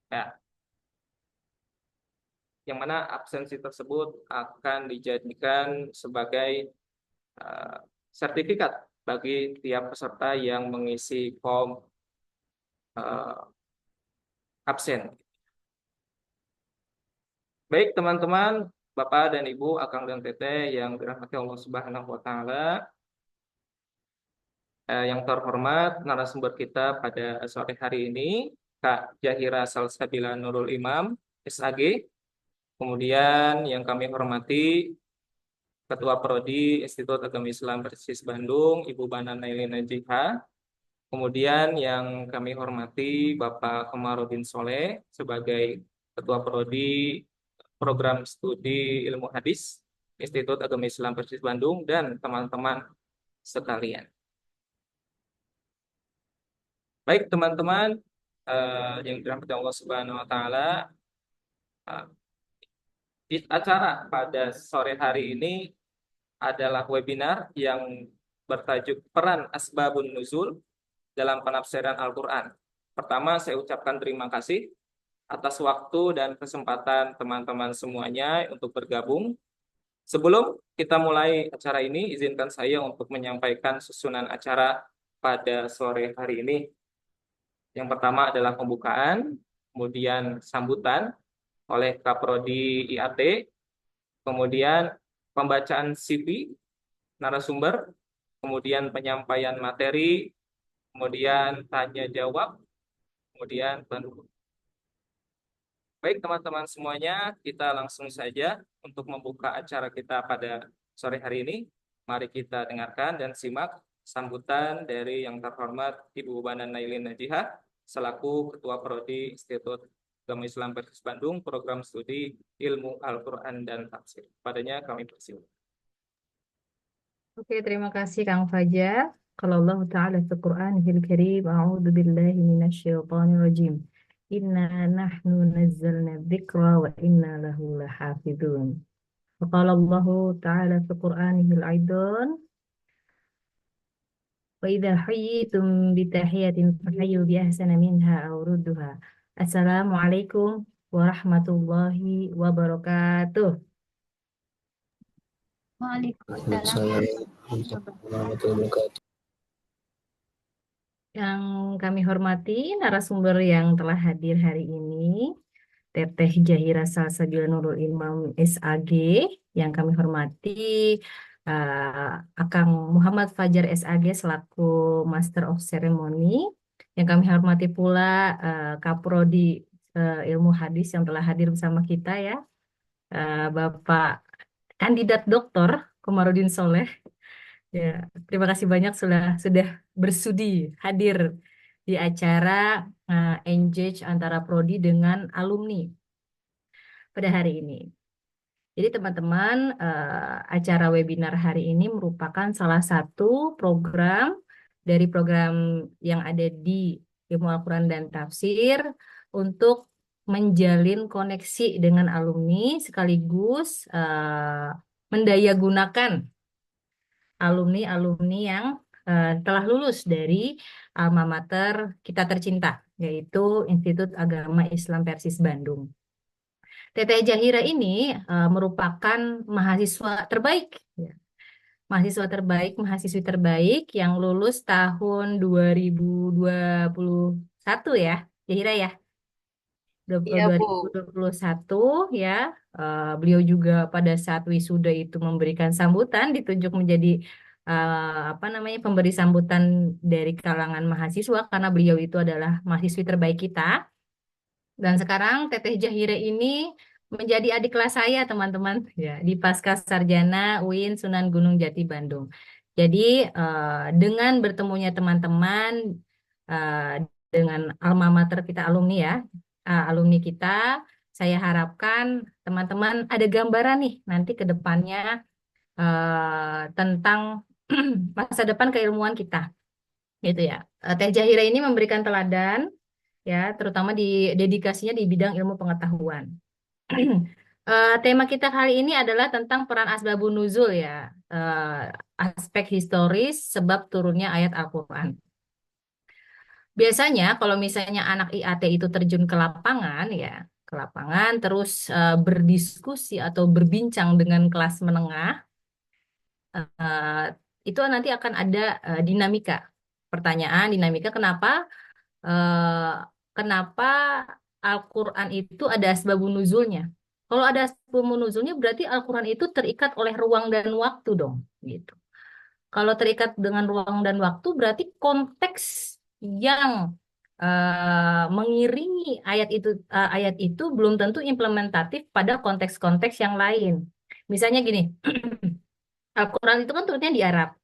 Ya, yang mana absensi tersebut akan dijadikan sebagai eh, sertifikat bagi tiap peserta yang mengisi form eh, absen. Baik teman-teman, Bapak dan Ibu, Akang dan Teteh yang dirahmati Allah Subhanahu wa taala, yang terhormat narasumber kita pada sore hari ini, Kak Jahira Salsabila Nurul Imam, SAG. Kemudian yang kami hormati Ketua Prodi Institut Agama Islam Persis Bandung, Ibu Bana Nailin Najiha. Kemudian yang kami hormati Bapak Komarudin Soleh sebagai Ketua Prodi Program Studi Ilmu Hadis Institut Agama Islam Persis Bandung dan teman-teman sekalian. Baik teman-teman yang dirahmati Allah Subhanahu wa taala, eh, di acara pada sore hari ini adalah webinar yang bertajuk Peran Asbabun Nuzul dalam Penafsiran Al-Quran. Pertama, saya ucapkan terima kasih atas waktu dan kesempatan teman-teman semuanya untuk bergabung. Sebelum kita mulai acara ini, izinkan saya untuk menyampaikan susunan acara pada sore hari ini. Yang pertama adalah pembukaan, kemudian sambutan oleh Kaprodi IAT, kemudian pembacaan CV narasumber, kemudian penyampaian materi, kemudian tanya jawab, kemudian penutup. Baik teman-teman semuanya, kita langsung saja untuk membuka acara kita pada sore hari ini. Mari kita dengarkan dan simak sambutan dari yang terhormat Ibu Banan Nailin Najiha selaku Ketua Prodi Institut Agama Islam Persis Bandung, Program Studi Ilmu Al-Quran dan Tafsir. Padanya kami persilakan. Oke, terima kasih Kang Fajar. Kalau Allah Ta'ala fi Qur'anihil Karim, A'udzu billahi minasyaitonir rajim. Inna nahnu nazzalna dzikra wa inna lahu lahafizun. Wa qala Allah Ta'ala fi Qur'anihil aidan, wa idza hayyitum bi tahiyatin fahayyu bi ahsana minha aw rudduha. Assalamualaikum warahmatullahi wabarakatuh. Waalaikumsalam warahmatullahi wabarakatuh. Yang kami hormati narasumber yang telah hadir hari ini, Teteh Jahira Salsabila Nurul Imam SAG, yang kami hormati Akang Muhammad Fajar SAG selaku Master of Ceremony, yang kami hormati pula Kaprodi Ilmu Hadis yang telah hadir bersama kita ya, Bapak Kandidat Doktor Komarudin Soleh. Ya, terima kasih banyak sudah bersudi hadir di acara Engage antara Prodi dengan alumni pada hari ini. Jadi teman-teman, acara webinar hari ini merupakan salah satu program dari program yang ada di Ilmu Al-Quran dan Tafsir untuk menjalin koneksi dengan alumni sekaligus mendayagunakan alumni-alumni yang telah lulus dari alma mater kita tercinta, yaitu Institut Agama Islam Persis Bandung. Teteh Jahira ini merupakan mahasiswa terbaik, ya. Mahasiswa terbaik, mahasiswi terbaik yang lulus tahun 2021 ya, Jahira ya. Iya, Bu. 2021 ya. Beliau juga pada saat wisuda itu memberikan sambutan, ditunjuk menjadi apa namanya, pemberi sambutan dari kalangan mahasiswa karena beliau itu adalah mahasiswi terbaik kita. Dan sekarang Teteh Jahira ini menjadi adik kelas saya, teman-teman, ya, di Pasca Sarjana UIN Sunan Gunung Jati Bandung. Jadi dengan bertemunya teman-teman eh, dengan alma mater kita alumni ya, alumni kita, saya harapkan teman-teman ada gambaran nih nanti ke depannya tentang masa depan keilmuan kita, gitu ya. Teh Jahira ini memberikan teladan ya, terutama di dedikasinya di bidang ilmu pengetahuan. Tema kita kali ini adalah tentang peran asbabun nuzul ya, aspek historis sebab turunnya ayat Al-Quran. Biasanya kalau misalnya anak IAT itu terjun ke lapangan ya, ke lapangan terus berdiskusi atau berbincang dengan kelas menengah, eh, itu nanti akan ada dinamika. Pertanyaan dinamika eh, kenapa Al-Quran itu ada asbabun nuzulnya? Kalau ada asbabun nuzulnya berarti Al-Quran itu terikat oleh ruang dan waktu dong, gitu. Kalau terikat dengan ruang dan waktu, berarti konteks yang mengiringi ayat itu belum tentu implementatif pada konteks-konteks yang lain. Misalnya gini, Al-Quran itu kan turunnya di Arab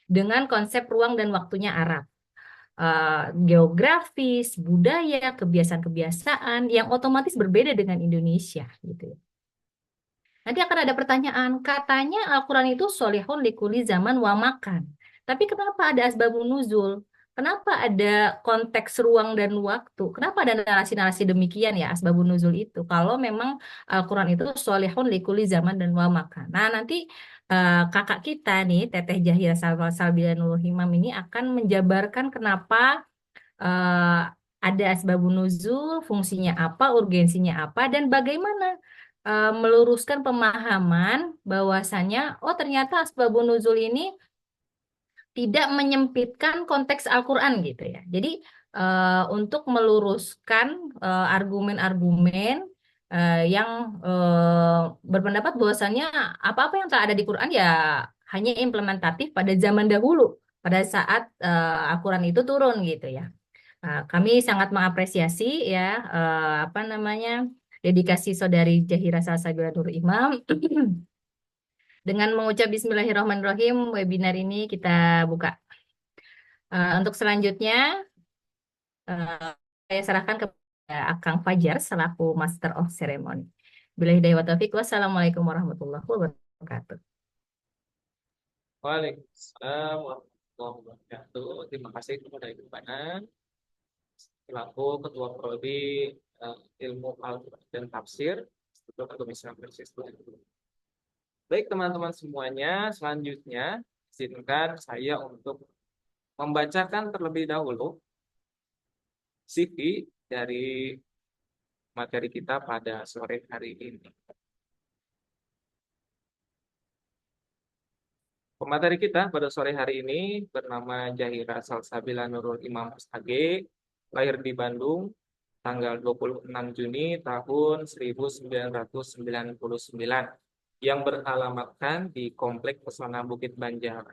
dengan konsep ruang dan waktunya Arab. Geografis, budaya, kebiasaan-kebiasaan yang otomatis berbeda dengan Indonesia, gitu ya. Nanti akan ada pertanyaan, katanya Al-Quran itu solihun likuli zaman wa makan. Tapi kenapa ada asbabun nuzul? Kenapa ada konteks ruang dan waktu? Kenapa ada narasi-narasi demikian ya asbabun nuzul itu? Kalau memang Al-Quran itu solihun likuli zaman dan wa makan. Nah nanti kakak kita nih, Teteh Jahira Salbila Nurul Himam ini akan menjabarkan kenapa eh, ada asbabun nuzul, fungsinya apa, urgensinya apa, dan bagaimana meluruskan pemahaman bahwasannya, oh ternyata asbabun nuzul ini tidak menyempitkan konteks Al-Quran gitu ya. Jadi untuk meluruskan argumen-argumen yang berpendapat bahwasannya apa-apa yang tak ada di Quran ya hanya implementatif pada zaman dahulu, pada saat Al-Quran itu turun gitu ya. Kami sangat mengapresiasi ya apa namanya dedikasi saudari Jahira Salsabila Nur Imam. Dengan mengucap Bismillahirrahmanirrahim, webinar ini kita buka. Untuk selanjutnya eh, saya serahkan kepada Akang Fajar selaku Master of Ceremony. Bila hidayah wa taufiq, wassalamualaikum warahmatullahi wabarakatuh. Waalaikumsalam warahmatullahi wabarakatuh. Terima kasih kepada Ibu Bana selaku Ketua Prodi Ilmu Al-Quran dan Tafsir Institut Komisi Persis. Baik teman-teman semuanya, selanjutnya izinkan saya untuk membacakan terlebih dahulu CV dari materi kita pada sore hari ini. Pemateri kita pada sore hari ini bernama Jahira Salsabila Nurul Imam SAG, lahir di Bandung, tanggal 26 Juni tahun 1999, yang beralamatkan di Komplek Pesona Bukit Banjar,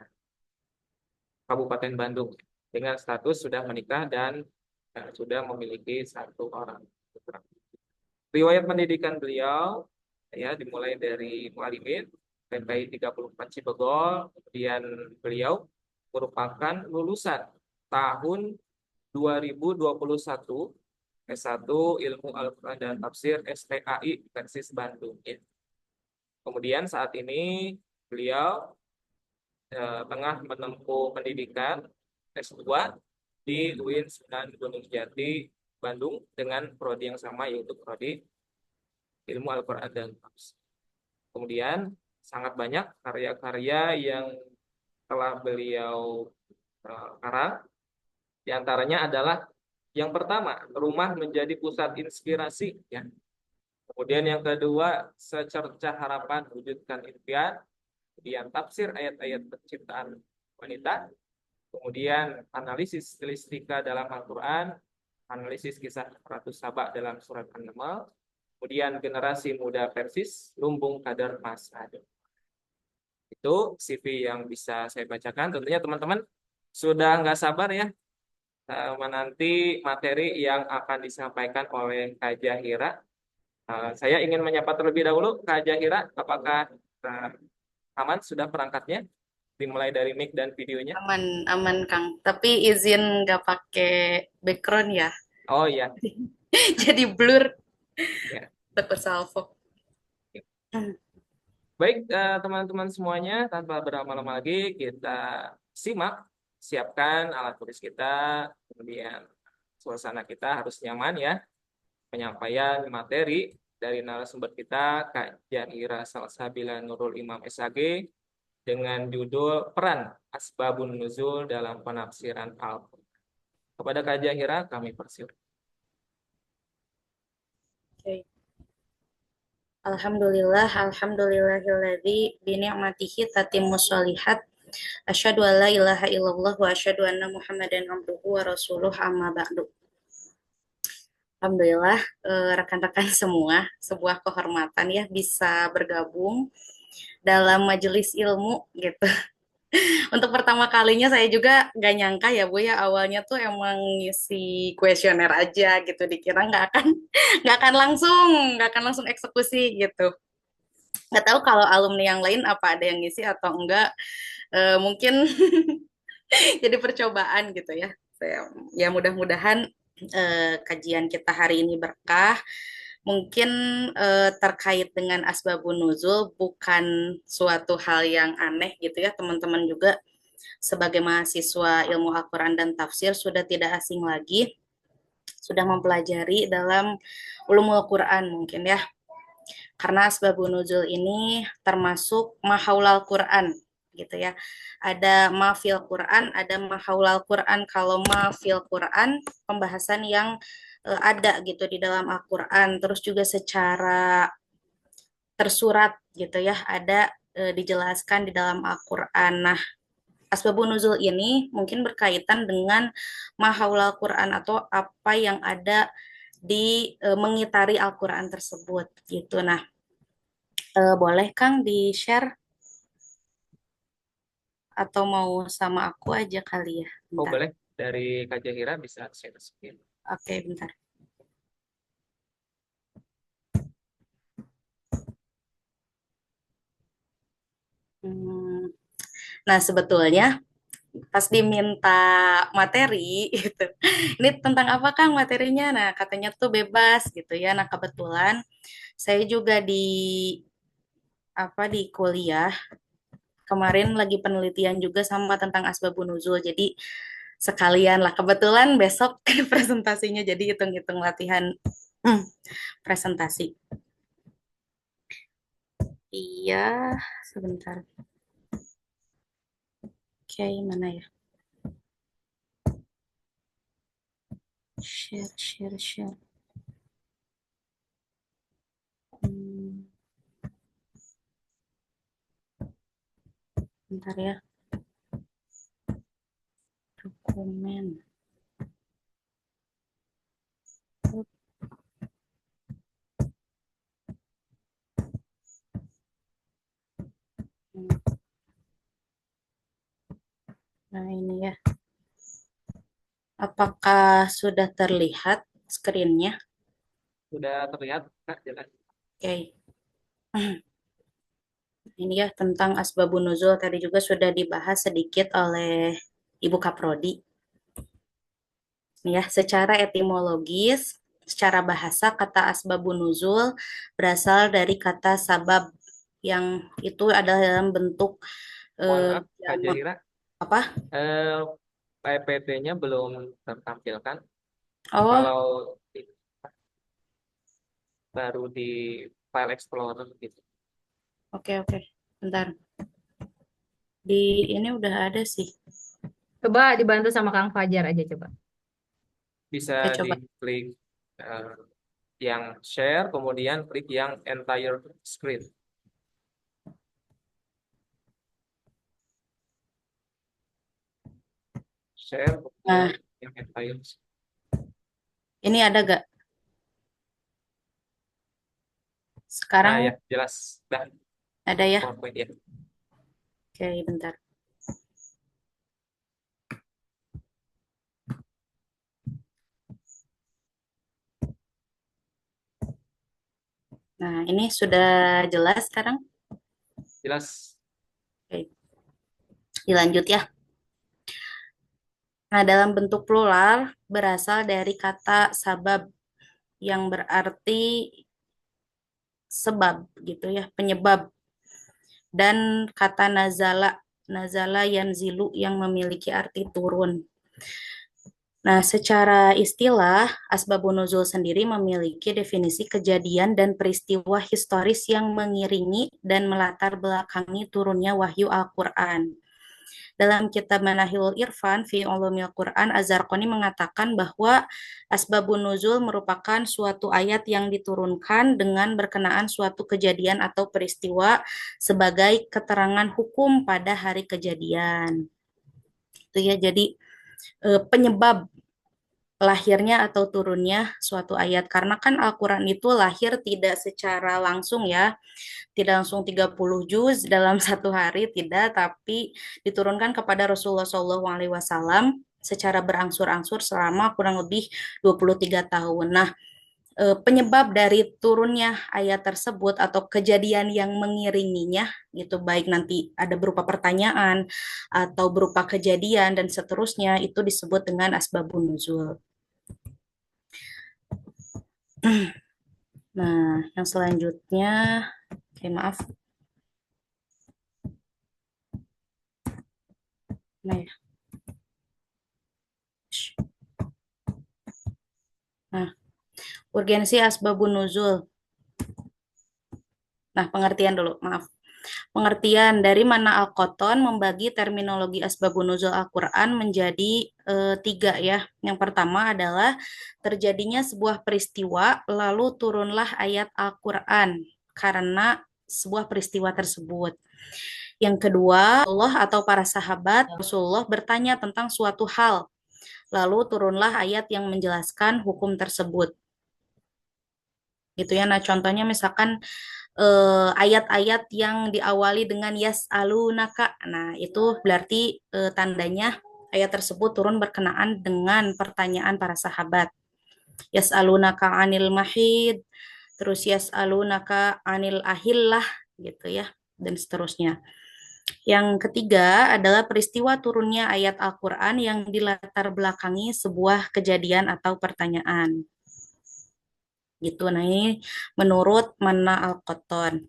Kabupaten Bandung, dengan status sudah menikah dan sudah memiliki satu orang putra. Riwayat pendidikan beliau ya dimulai dari Mualimin PPI 34 Cibegol, kemudian beliau merupakan lulusan tahun 2021 S1 Ilmu Al-Quran dan Tafsir STAI Persis Bandung. Ya. Kemudian saat ini beliau tengah menempuh pendidikan S2 di UIN Sunan Gunung Jati, Bandung dengan prodi yang sama yaitu prodi Ilmu Al-Quran dan Tafsir. Kemudian sangat banyak karya-karya yang telah beliau karang. Di antaranya adalah yang pertama, Rumah Menjadi Pusat Inspirasi. Ya. Kemudian yang kedua, Secercah Harapan Wujudkan Impian. Kemudian tafsir ayat-ayat penciptaan wanita. Kemudian analisis stilistika dalam Al-Quran. Analisis kisah Ratu Saba dalam surat An-Naml. Kemudian generasi muda Persis, lumbung kadar masa depan. Itu CV yang bisa saya bacakan. Tentunya teman-teman sudah nggak sabar ya menanti materi yang akan disampaikan oleh Kak Jahira. Saya ingin menyapa terlebih dahulu Kak Jahira. Apakah aman sudah perangkatnya? Dimulai dari mic dan videonya. Aman, aman Kang. Tapi izin nggak pakai background ya. Oh iya. Jadi blur. Ya. Takut salvo. Baik teman-teman semuanya, tanpa berlama-lama lagi kita simak, siapkan alat tulis kita, kemudian suasana kita harus nyaman ya. Penyampaian materi dari narasumber kita Kak Jahira Salsabila Nurul Imam SAG dengan judul Peran Asbabun Nuzul dalam Penafsiran Al-Quran. Kepada Kak Jahira kami persilakan. Oke. Alhamdulillahilladzi bi ni'matihi tatimmus sholihat. Asyhadu an la ilaha illallah wa asyhadu anna Muhammadan abduhu wa rasuluh amma ba'du. Alhamdulillah, rekan-rekan semua, sebuah kehormatan ya bisa bergabung dalam majelis ilmu gitu. Untuk pertama kalinya saya juga nggak nyangka ya Bu ya, awalnya tuh emang ngisi kuesioner aja gitu, dikira nggak akan langsung eksekusi gitu. Nggak tahu kalau alumni yang lain apa ada yang ngisi atau enggak. Mungkin jadi percobaan gitu ya. Ya mudah-mudahan kajian kita hari ini berkah. Mungkin terkait dengan asbabun nuzul bukan suatu hal yang aneh gitu ya, teman-teman juga sebagai mahasiswa ilmu Al-Quran dan tafsir sudah tidak asing lagi, sudah mempelajari dalam ulumul Quran mungkin ya. Karena asbabun nuzul ini termasuk mahaulal Quran gitu ya. Ada mafil Quran, ada mahaulal Quran. Kalau mafil Quran pembahasan yang ada gitu di dalam Al-Quran, terus juga secara tersurat gitu ya, ada dijelaskan di dalam Al-Quran. Nah, asbabun nuzul ini mungkin berkaitan dengan mahaulal Quran atau apa yang ada di mengitari Al-Quran tersebut gitu. Nah, boleh Kang di-share atau mau sama aku aja kali ya? Oh Bentar. boleh, dari Kak Jahira bisa share screen. Oke, bentar. Nah, sebetulnya pas diminta materi gitu, ini tentang apa Kang materinya? Nah, katanya tuh bebas gitu ya. Nah, kebetulan saya juga di kuliah kemarin lagi penelitian juga sama tentang asbabun nuzul. Jadi sekalian lah, kebetulan besok presentasinya, jadi hitung-hitung latihan presentasi. Iya, sebentar. Oke, mana ya? Share. Bentar ya. Dokumen. Nah, ini ya. Apakah sudah terlihat screen-nya? Sudah terlihat Kak, jelas. Oke. Ini ya tentang asbabun nuzul tadi juga sudah dibahas sedikit oleh Ibu Kaprodi. Ya, secara etimologis, secara bahasa kata asbabun nuzul berasal dari kata sabab yang itu adalah dalam bentuk Mohon maaf Kak jamak. Jahira, Apa? PPT-nya belum tertampilkan. Oh, Kalau baru di file explorer gitu. oke. Bentar. Di ini udah ada sih. Coba dibantu sama Kang Fajar aja coba. Bisa Saya coba. diklik yang share, kemudian klik yang entire screen. Share, Nah, kemudian yang entire screen. ini ada gak? Nah Sekarang ya, jelas. Dah, ada ya? PowerPoint ya. Oke, bentar. Nah, ini sudah jelas sekarang? Jelas. Oke. Dilanjut ya. Nah, dalam bentuk plural berasal dari kata sabab yang berarti sebab gitu ya, penyebab. Dan kata nazala yanzilu yang memiliki arti turun. Nah, secara istilah, asbabun nuzul sendiri memiliki definisi kejadian dan peristiwa historis yang mengiringi dan melatar belakangi turunnya wahyu Al-Quran. Dalam kitab Manahilul Irfan fi Ulumil Quran, Az-Zarqani mengatakan bahwa asbabun nuzul merupakan suatu ayat yang diturunkan dengan berkenaan suatu kejadian atau peristiwa sebagai keterangan hukum pada hari kejadian. Itu ya, jadi penyebab lahirnya atau turunnya suatu ayat. Karena kan Al-Quran itu lahir tidak secara langsung ya, tidak langsung 30 juz dalam satu hari, tidak, tapi diturunkan kepada Rasulullah SAW secara berangsur-angsur selama kurang lebih 23 tahun. Nah, penyebab dari turunnya ayat tersebut atau kejadian yang mengiringinya gitu, baik nanti ada berupa pertanyaan atau berupa kejadian dan seterusnya, itu disebut dengan asbabun nuzul. Nah, yang selanjutnya, oke, maaf. Nah, ya. Nah, urgensi asbabun nuzul. Nah, pengertian dulu, maaf. Pengertian dari mana Al-Qotton membagi terminologi asbabun nuzul Al-Quran menjadi 3 ya. Yang pertama adalah terjadinya sebuah peristiwa lalu turunlah ayat Al-Quran karena sebuah peristiwa tersebut. Yang kedua, Allah atau para sahabat Rasulullah bertanya tentang suatu hal, lalu turunlah ayat yang menjelaskan hukum tersebut. Gitu ya. Nah, contohnya misalkan ayat-ayat yang diawali dengan yas'alunaka. Nah, itu berarti tandanya ayat tersebut turun berkenaan dengan pertanyaan para sahabat. Yas'alunaka anil mahid, terus yas'alunaka anil ahillah gitu ya, dan seterusnya. Yang ketiga adalah peristiwa turunnya ayat Al-Quran yang dilatar belakangi sebuah kejadian atau pertanyaan. Gitu, nah ini menurut Mana Al-Qotton.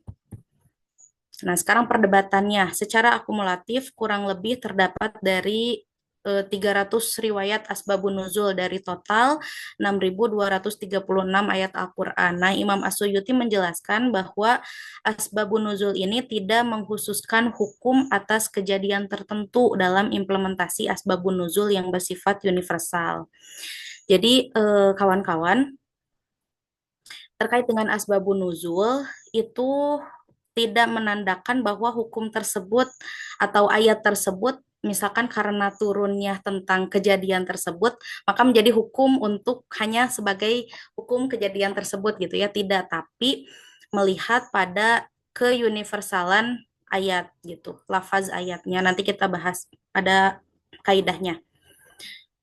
Nah, sekarang perdebatannya secara akumulatif kurang lebih terdapat dari 300 riwayat asbabun nuzul dari total 6.236 ayat Al-Quran. Nah, Imam As-Suyuti menjelaskan bahwa asbabun nuzul ini tidak mengkhususkan hukum atas kejadian tertentu dalam implementasi asbabun nuzul yang bersifat universal. Jadi, kawan-kawan, terkait dengan asbabun nuzul itu tidak menandakan bahwa hukum tersebut atau ayat tersebut misalkan karena turunnya tentang kejadian tersebut maka menjadi hukum untuk hanya sebagai hukum kejadian tersebut gitu ya, tidak, tapi melihat pada keuniversalan ayat gitu, lafaz ayatnya. Nanti kita bahas ada kaidahnya.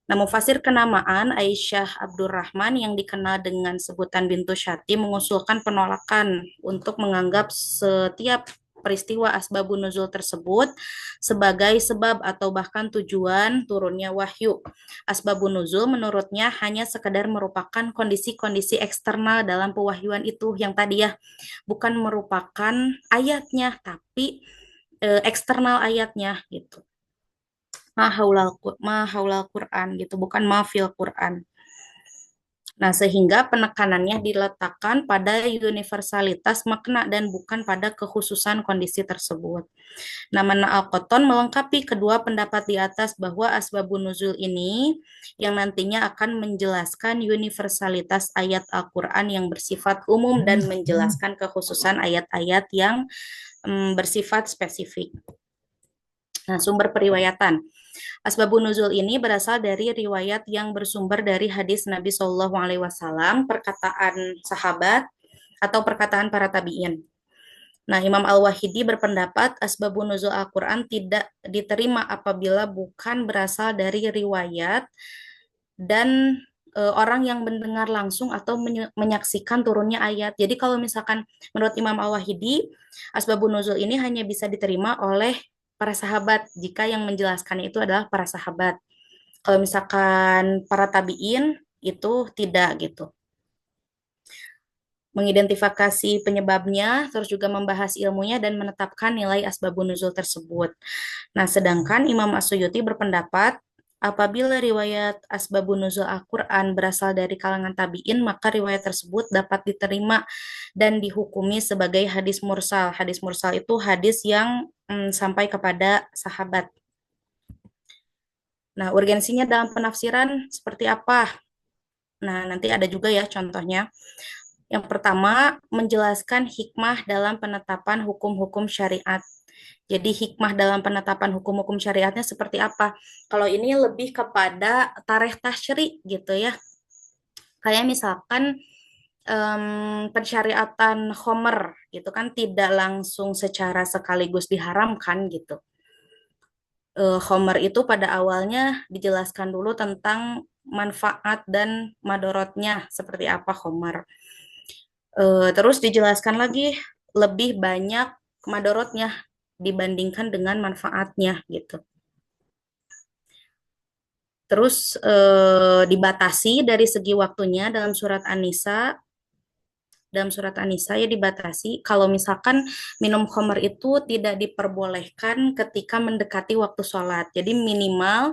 Nah, mufasir kenamaan Aisyah Abdurrahman yang dikenal dengan sebutan Bintu Syati mengusulkan penolakan untuk menganggap setiap peristiwa asbabun nuzul tersebut sebagai sebab atau bahkan tujuan turunnya wahyu. Asbabun nuzul menurutnya hanya sekedar merupakan kondisi-kondisi eksternal dalam pewahyuan itu yang tadi ya, bukan merupakan ayatnya tapi eksternal ayatnya gitu. Mahaulal Quran gitu, bukan mafil Quran. Nah, sehingga penekanannya diletakkan pada universalitas makna dan bukan pada kekhususan kondisi tersebut. Nah, Mana Al-Qotton melengkapi kedua pendapat di atas bahwa asbabun nuzul ini yang nantinya akan menjelaskan universalitas ayat Al-Quran yang bersifat umum dan menjelaskan kekhususan ayat-ayat yang bersifat spesifik. Nah, sumber periwayatan. Asbabun nuzul ini berasal dari riwayat yang bersumber dari hadis Nabi Shallallahu Alaihi Wasallam, perkataan sahabat atau perkataan para tabi'in. Nah, Imam Al-Wahidi berpendapat asbabun nuzul Al-Quran tidak diterima apabila bukan berasal dari riwayat dan orang yang mendengar langsung atau menyaksikan turunnya ayat. Jadi kalau misalkan menurut Imam Al-Wahidi, asbabun nuzul ini hanya bisa diterima oleh para sahabat jika yang menjelaskannya itu adalah para sahabat. Kalau misalkan para tabi'in itu tidak gitu. Mengidentifikasi penyebabnya, terus juga membahas ilmunya dan menetapkan nilai asbabun nuzul tersebut. Nah, sedangkan Imam As-Suyuti berpendapat apabila riwayat asbabun nuzul Al-Quran berasal dari kalangan tabi'in, maka riwayat tersebut dapat diterima dan dihukumi sebagai hadis mursal. Hadis mursal itu hadis yang sampai kepada sahabat Nah, urgensinya dalam penafsiran seperti apa? Nah, nanti ada juga ya contohnya. Yang pertama, menjelaskan hikmah dalam penetapan hukum-hukum syariat. Jadi hikmah dalam penetapan hukum-hukum syariatnya seperti apa? Kalau ini lebih kepada tarikh tasyri gitu ya. Kayak misalkan pensyariatan khomer gitu kan tidak langsung secara sekaligus diharamkan gitu. Khomer itu pada awalnya dijelaskan dulu tentang manfaat dan madorotnya seperti apa khomer. Terus dijelaskan lagi lebih banyak madorotnya dibandingkan dengan manfaatnya gitu. Terus dibatasi dari segi waktunya dalam surat An-Nisa ya dibatasi kalau misalkan minum khamar itu tidak diperbolehkan ketika mendekati waktu sholat. Jadi minimal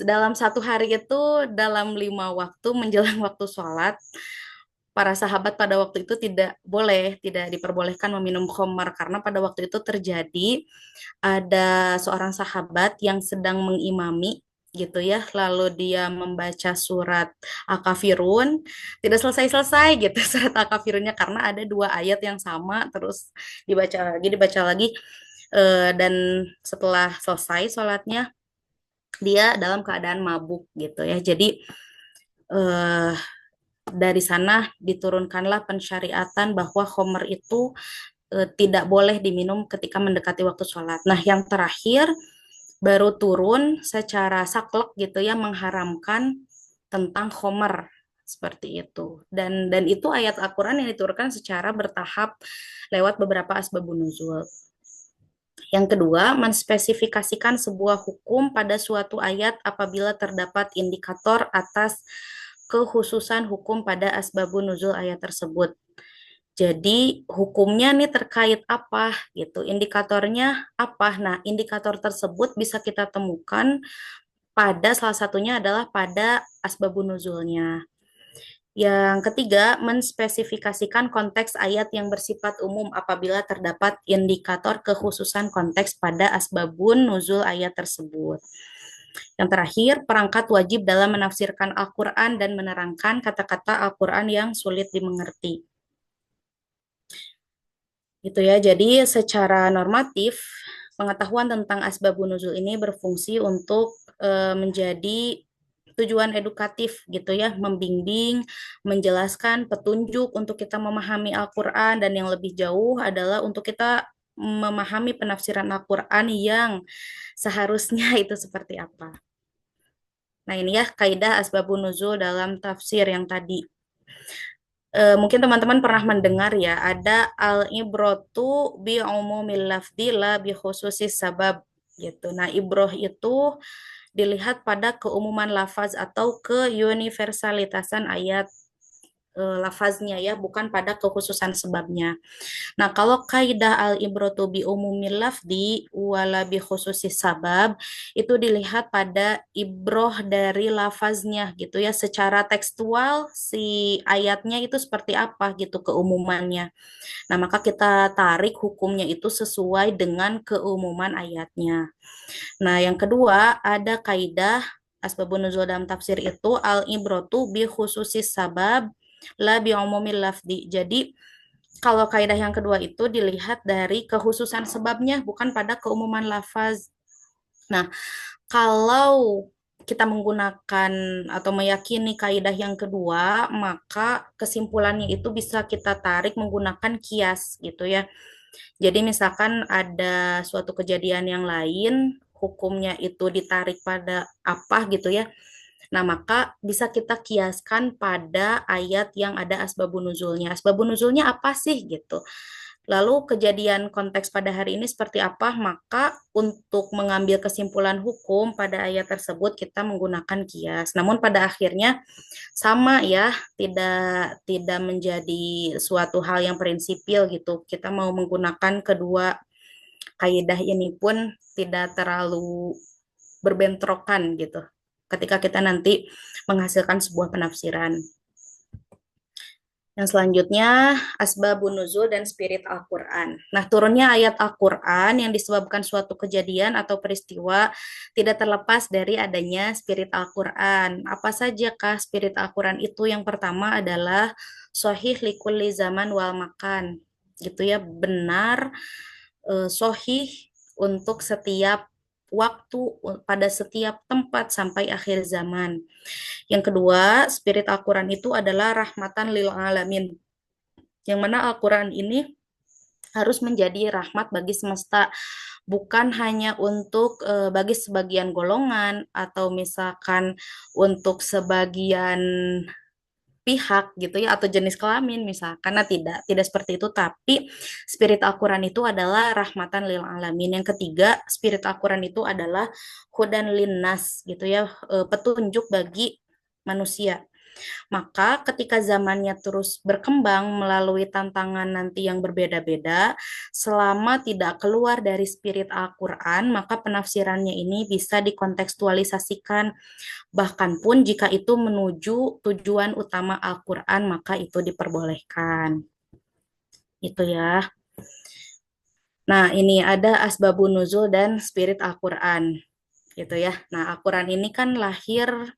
dalam satu hari itu dalam 5 waktu menjelang waktu sholat para sahabat pada waktu itu tidak diperbolehkan meminum khamar karena pada waktu itu terjadi ada seorang sahabat yang sedang mengimami gitu ya, lalu dia membaca surat Al-Kafirun, tidak selesai-selesai gitu surat Al-Kafirunnya karena ada 2 ayat yang sama, terus dibaca lagi, dan setelah selesai sholatnya dia dalam keadaan mabuk gitu ya. Jadi eh, dari sana diturunkanlah pensyariatan bahwa khomer itu tidak boleh diminum ketika mendekati waktu sholat. Nah, yang terakhir baru turun secara saklek gitu ya mengharamkan tentang khomer seperti itu. Dan itu ayat Al-Qur'an yang diturunkan secara bertahap lewat beberapa asbabun nuzul. Yang kedua, menspesifikasikan sebuah hukum pada suatu ayat apabila terdapat indikator atas kekhususan hukum pada asbabun nuzul ayat tersebut. Jadi hukumnya nih terkait apa gitu, indikatornya apa. Nah, indikator tersebut bisa kita temukan pada salah satunya adalah pada asbabun nuzulnya. Yang ketiga, menspesifikasikan konteks ayat yang bersifat umum apabila terdapat indikator kekhususan konteks pada asbabun nuzul ayat tersebut. Yang terakhir, perangkat wajib dalam menafsirkan Al-Quran dan menerangkan kata-kata Al-Quran yang sulit dimengerti. Gitu ya. Jadi secara normatif pengetahuan tentang asbabun nuzul ini berfungsi untuk menjadi tujuan edukatif gitu ya, membimbing, menjelaskan petunjuk untuk kita memahami Al-Qur'an, dan yang lebih jauh adalah untuk kita memahami penafsiran Al-Qur'an yang seharusnya itu seperti apa. Nah, ini ya kaidah asbabun nuzul dalam tafsir yang tadi. Mungkin teman-teman pernah mendengar ya, ada al-ibrotu bi umumil lafdi la bi khususis sabab gitu. Nah, ibroh itu dilihat pada keumuman lafaz atau keuniversalitasan ayat lafaznya ya, bukan pada kekhususan sebabnya. Nah, kalau kaidah al-ibratu bi umumil lafdi wala bi khususis sabab itu dilihat pada ibroh dari lafaznya gitu ya, secara tekstual si ayatnya itu seperti apa gitu keumumannya. Nah, maka kita tarik hukumnya itu sesuai dengan keumuman ayatnya. Nah, yang kedua ada kaidah asbabun nuzul dalam tafsir itu al-ibratu bi khususis sabab la bi umumil lafdi. Jadi kalau kaidah yang kedua itu dilihat dari kekhususan sebabnya, bukan pada keumuman lafaz. Nah, kalau kita menggunakan atau meyakini kaidah yang kedua, maka kesimpulannya itu bisa kita tarik menggunakan kias gitu ya. Jadi misalkan ada suatu kejadian yang lain, hukumnya itu ditarik pada apa gitu ya. Nah, maka bisa kita kiaskan pada ayat yang ada asbabun nuzulnya. Asbabun nuzulnya apa sih gitu. Lalu kejadian konteks pada hari ini seperti apa? Maka untuk mengambil kesimpulan hukum pada ayat tersebut kita menggunakan kias. Namun pada akhirnya sama ya, tidak menjadi suatu hal yang prinsipil gitu. Kita mau menggunakan kedua kaidah ini pun tidak terlalu berbentrokan gitu ketika kita nanti menghasilkan sebuah penafsiran. Yang selanjutnya, asbabun nuzul dan spirit Al-Quran. Nah, turunnya ayat Al-Quran yang disebabkan suatu kejadian atau peristiwa tidak terlepas dari adanya spirit Al-Quran. Apa sajakah spirit Al-Quran itu? Yang pertama adalah sohih likulli zaman wal makan. Gitu ya, benar, sohih untuk setiap waktu, pada setiap tempat sampai akhir zaman. Yang kedua, spirit Al-Quran itu adalah rahmatan lil alamin, yang mana Al-Quran ini harus menjadi rahmat bagi semesta, bukan hanya untuk bagi sebagian golongan atau misalkan untuk sebagian pihak gitu ya, atau jenis kelamin misalkan. Nah, tidak seperti itu, tapi spirit Al-Quran itu adalah rahmatan lil alamin. Yang ketiga, spirit Al-Quran itu adalah hudan linnas gitu ya, petunjuk bagi manusia. Maka ketika zamannya terus berkembang melalui tantangan nanti yang berbeda-beda, selama tidak keluar dari spirit Al-Quran, maka penafsirannya ini bisa dikontekstualisasikan. Bahkan pun jika itu menuju tujuan utama Al-Quran, maka itu diperbolehkan. Itu ya. Nah, ini ada asbabun nuzul dan spirit Al-Quran. Gitu ya. Nah, Al-Quran ini kan lahir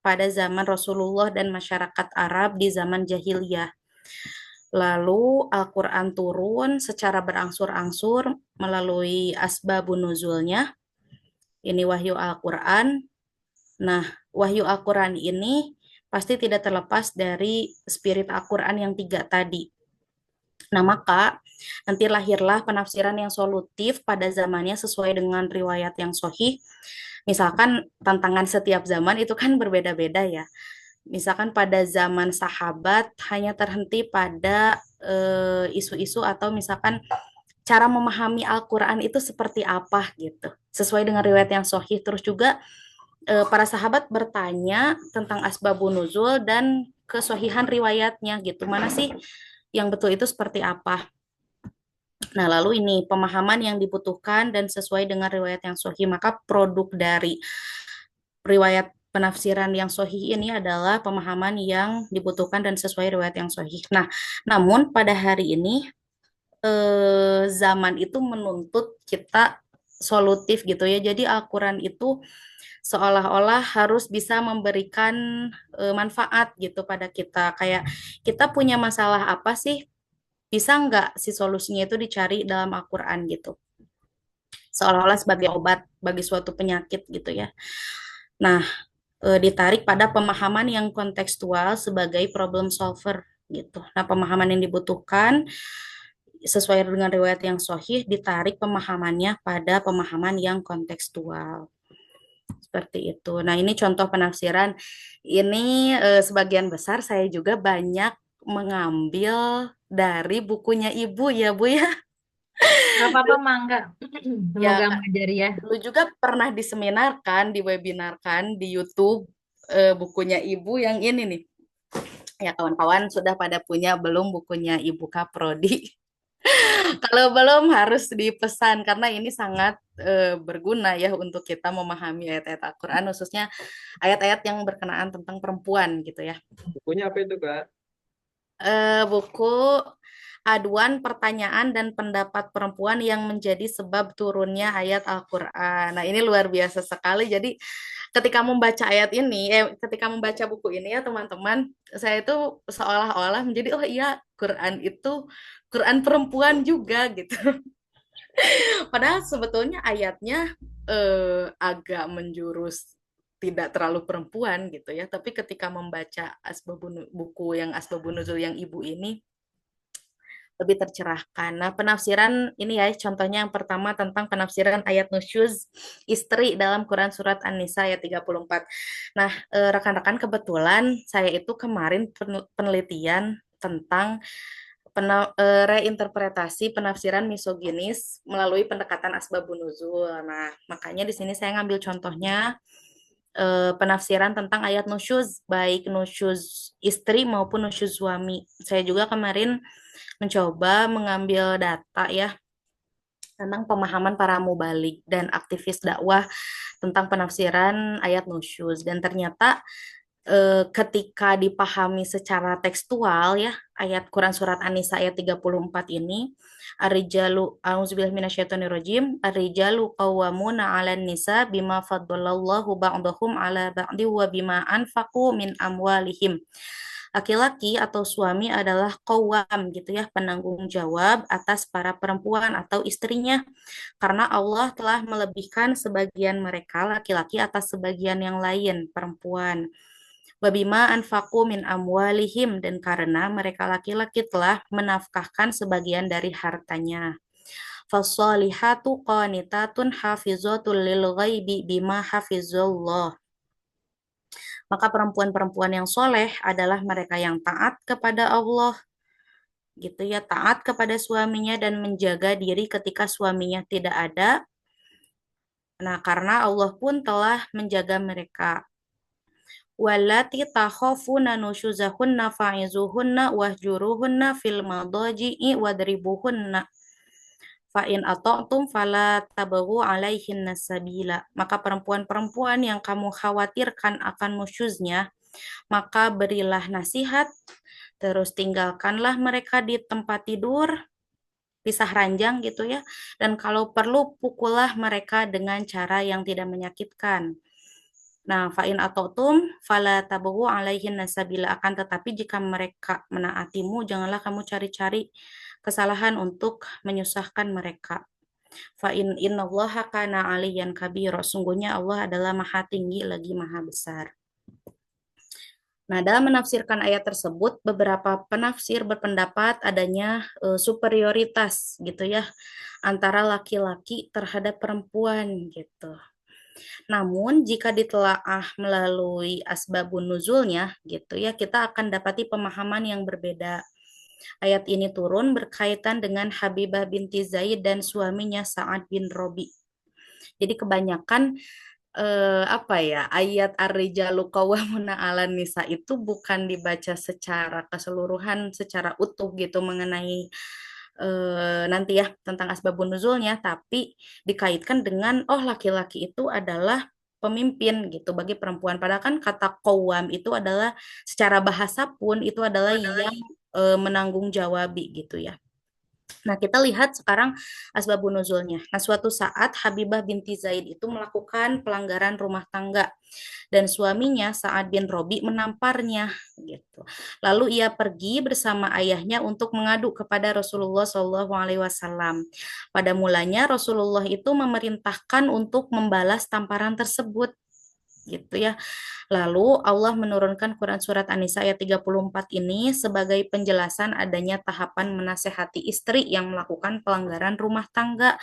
pada zaman Rasulullah dan masyarakat Arab di zaman jahiliyah. Lalu Al-Quran turun secara berangsur-angsur melalui asbabun nuzulnya. Ini wahyu Al-Quran. Nah, wahyu Al-Quran ini pasti tidak terlepas dari spirit Al-Quran yang tiga tadi. Nah, maka nanti lahirlah penafsiran yang solutif pada zamannya sesuai dengan riwayat yang sahih. Misalkan tantangan setiap zaman itu kan berbeda-beda ya. Misalkan pada zaman sahabat hanya terhenti pada isu-isu atau misalkan cara memahami Al-Quran itu seperti apa gitu. Sesuai dengan riwayat yang sahih. Terus juga para sahabat bertanya tentang asbabun nuzul dan kesohihan riwayatnya gitu. Mana sih yang betul itu seperti apa? Nah, lalu ini pemahaman yang dibutuhkan dan sesuai dengan riwayat yang sahih. Maka produk dari riwayat penafsiran yang sahih ini adalah pemahaman yang dibutuhkan dan sesuai riwayat yang sahih. Nah, namun pada hari ini zaman itu menuntut kita solutif gitu ya. Jadi Al-Quran itu seolah-olah harus bisa memberikan manfaat gitu pada kita. Kayak kita punya masalah apa sih? Bisa nggak si solusinya itu dicari dalam Al-Quran gitu. Seolah-olah sebagai obat bagi suatu penyakit gitu ya. Nah, ditarik pada pemahaman yang kontekstual sebagai problem solver gitu. Nah, pemahaman yang dibutuhkan sesuai dengan riwayat yang sahih ditarik pemahamannya pada pemahaman yang kontekstual. Seperti itu. Nah, ini contoh penafsiran. Ini sebagian besar saya juga banyak mengambil dari bukunya Ibu ya, Bu ya. Gak apa-apa, Mangga. Semoga Ya, mengajari ya. dulu juga pernah diseminarkan, diwebinarkan di YouTube bukunya Ibu yang ini nih. Ya, kawan-kawan sudah pada punya belum bukunya Ibu Kaprodi? Kalau belum harus dipesan karena ini sangat berguna ya untuk kita memahami ayat-ayat Al-Quran, khususnya ayat-ayat yang berkenaan tentang perempuan gitu ya. Bukunya apa itu, Kak? Buku Aduan Pertanyaan dan Pendapat Perempuan yang menjadi sebab turunnya ayat Al-Quran. Nah, ini luar biasa sekali. Jadi, ketika membaca ayat ini, ketika membaca buku ini ya teman-teman, saya itu seolah-olah menjadi, oh iya, Quran itu Quran perempuan juga gitu. Padahal sebetulnya ayatnya agak menjurus tidak terlalu perempuan gitu ya. Tapi ketika membaca buku yang Asbabun Nuzul yang Ibu ini lebih tercerahkan. Nah, penafsiran ini ya, contohnya yang pertama tentang penafsiran ayat nusyuz istri dalam Quran Surat An-Nisa ayat 34. Nah, rekan-rekan kebetulan saya itu kemarin penelitian tentang reinterpretasi penafsiran misoginis melalui pendekatan asbabun nuzul. Nah, makanya di sini saya ngambil contohnya penafsiran tentang ayat nusyuz, baik nusyuz istri maupun nusyuz suami. Saya juga kemarin mencoba mengambil data ya tentang pemahaman para mubalik dan aktivis dakwah tentang penafsiran ayat nusyuz, dan ternyata ketika dipahami secara tekstual ya, ayat Quran surat An-Nisa ayat 34 ini, Ar-rijalu auzubillahi minasyaitonirrajim, Ar-rijalu qawwamuna 'alan nisa bima faddalallahu ba'dahum 'ala ba'di wa bima anfaqu min amwalihim. Laki-laki atau suami adalah qawwam gitu ya, penanggung jawab atas para perempuan atau istrinya, karena Allah telah melebihkan sebagian mereka laki-laki atas sebagian yang lain perempuan. Wabima anfaku min amwalihim, dan karena mereka laki-laki telah menafkahkan sebagian dari hartanya. Fasolihatu qanitatun hafizatul lil ghaibi bima hafizullah. Maka perempuan-perempuan yang soleh adalah mereka yang taat kepada Allah, gitu ya, taat kepada suaminya dan menjaga diri ketika suaminya tidak ada. Nah, karena Allah pun telah menjaga mereka. Wallati takhafuna nusyuzahunna fa'izuhunna wahjuruhunna fil madaji'i wadribuhunna fa in ata'tum fala tabghu 'alaihinna sabila. Maka perempuan-perempuan yang kamu khawatirkan akan nusyuznya, maka berilah nasihat, terus tinggalkanlah mereka di tempat tidur, pisah ranjang gitu ya, dan kalau perlu pukullah mereka dengan cara yang tidak menyakitkan. Nah, fa'in atotum fala tabghu alaihin nasabila, akan tetapi jika mereka menaatimu, janganlah kamu cari-cari kesalahan untuk menyusahkan mereka. Fa'in innallaha kana aliyan kabira, sungguhnya Allah adalah maha tinggi lagi maha besar. Nah, dalam menafsirkan ayat tersebut, beberapa penafsir berpendapat adanya superioritas gitu ya antara laki-laki terhadap perempuan gitu. Namun jika ditelaah melalui asbabun nuzulnya gitu ya, kita akan dapati pemahaman yang berbeda. Ayat ini turun berkaitan dengan Habibah binti Zaid dan suaminya Sa'ad bin Robi. Jadi kebanyakan ayat Ar-rijalu qawwamuna 'alan nisa itu bukan dibaca secara keseluruhan, secara utuh gitu mengenai nanti ya tentang asbabun nuzulnya, tapi dikaitkan dengan laki-laki itu adalah pemimpin gitu bagi perempuan. Padahal kan kata qawwam itu adalah secara bahasa pun itu adalah yang menanggung jawabi gitu ya. Nah, kita lihat sekarang asbabun nuzulnya. Nah, suatu saat Habibah binti Zaid itu melakukan pelanggaran rumah tangga dan suaminya Sa'ad bin Robi menamparnya gitu. Lalu ia pergi bersama ayahnya untuk mengadu kepada Rasulullah SAW. Pada mulanya Rasulullah itu memerintahkan untuk membalas tamparan tersebut gitu ya. Lalu Allah menurunkan Quran surat An-Nisa ayat 34 ini sebagai penjelasan adanya tahapan menasehati istri yang melakukan pelanggaran rumah tangga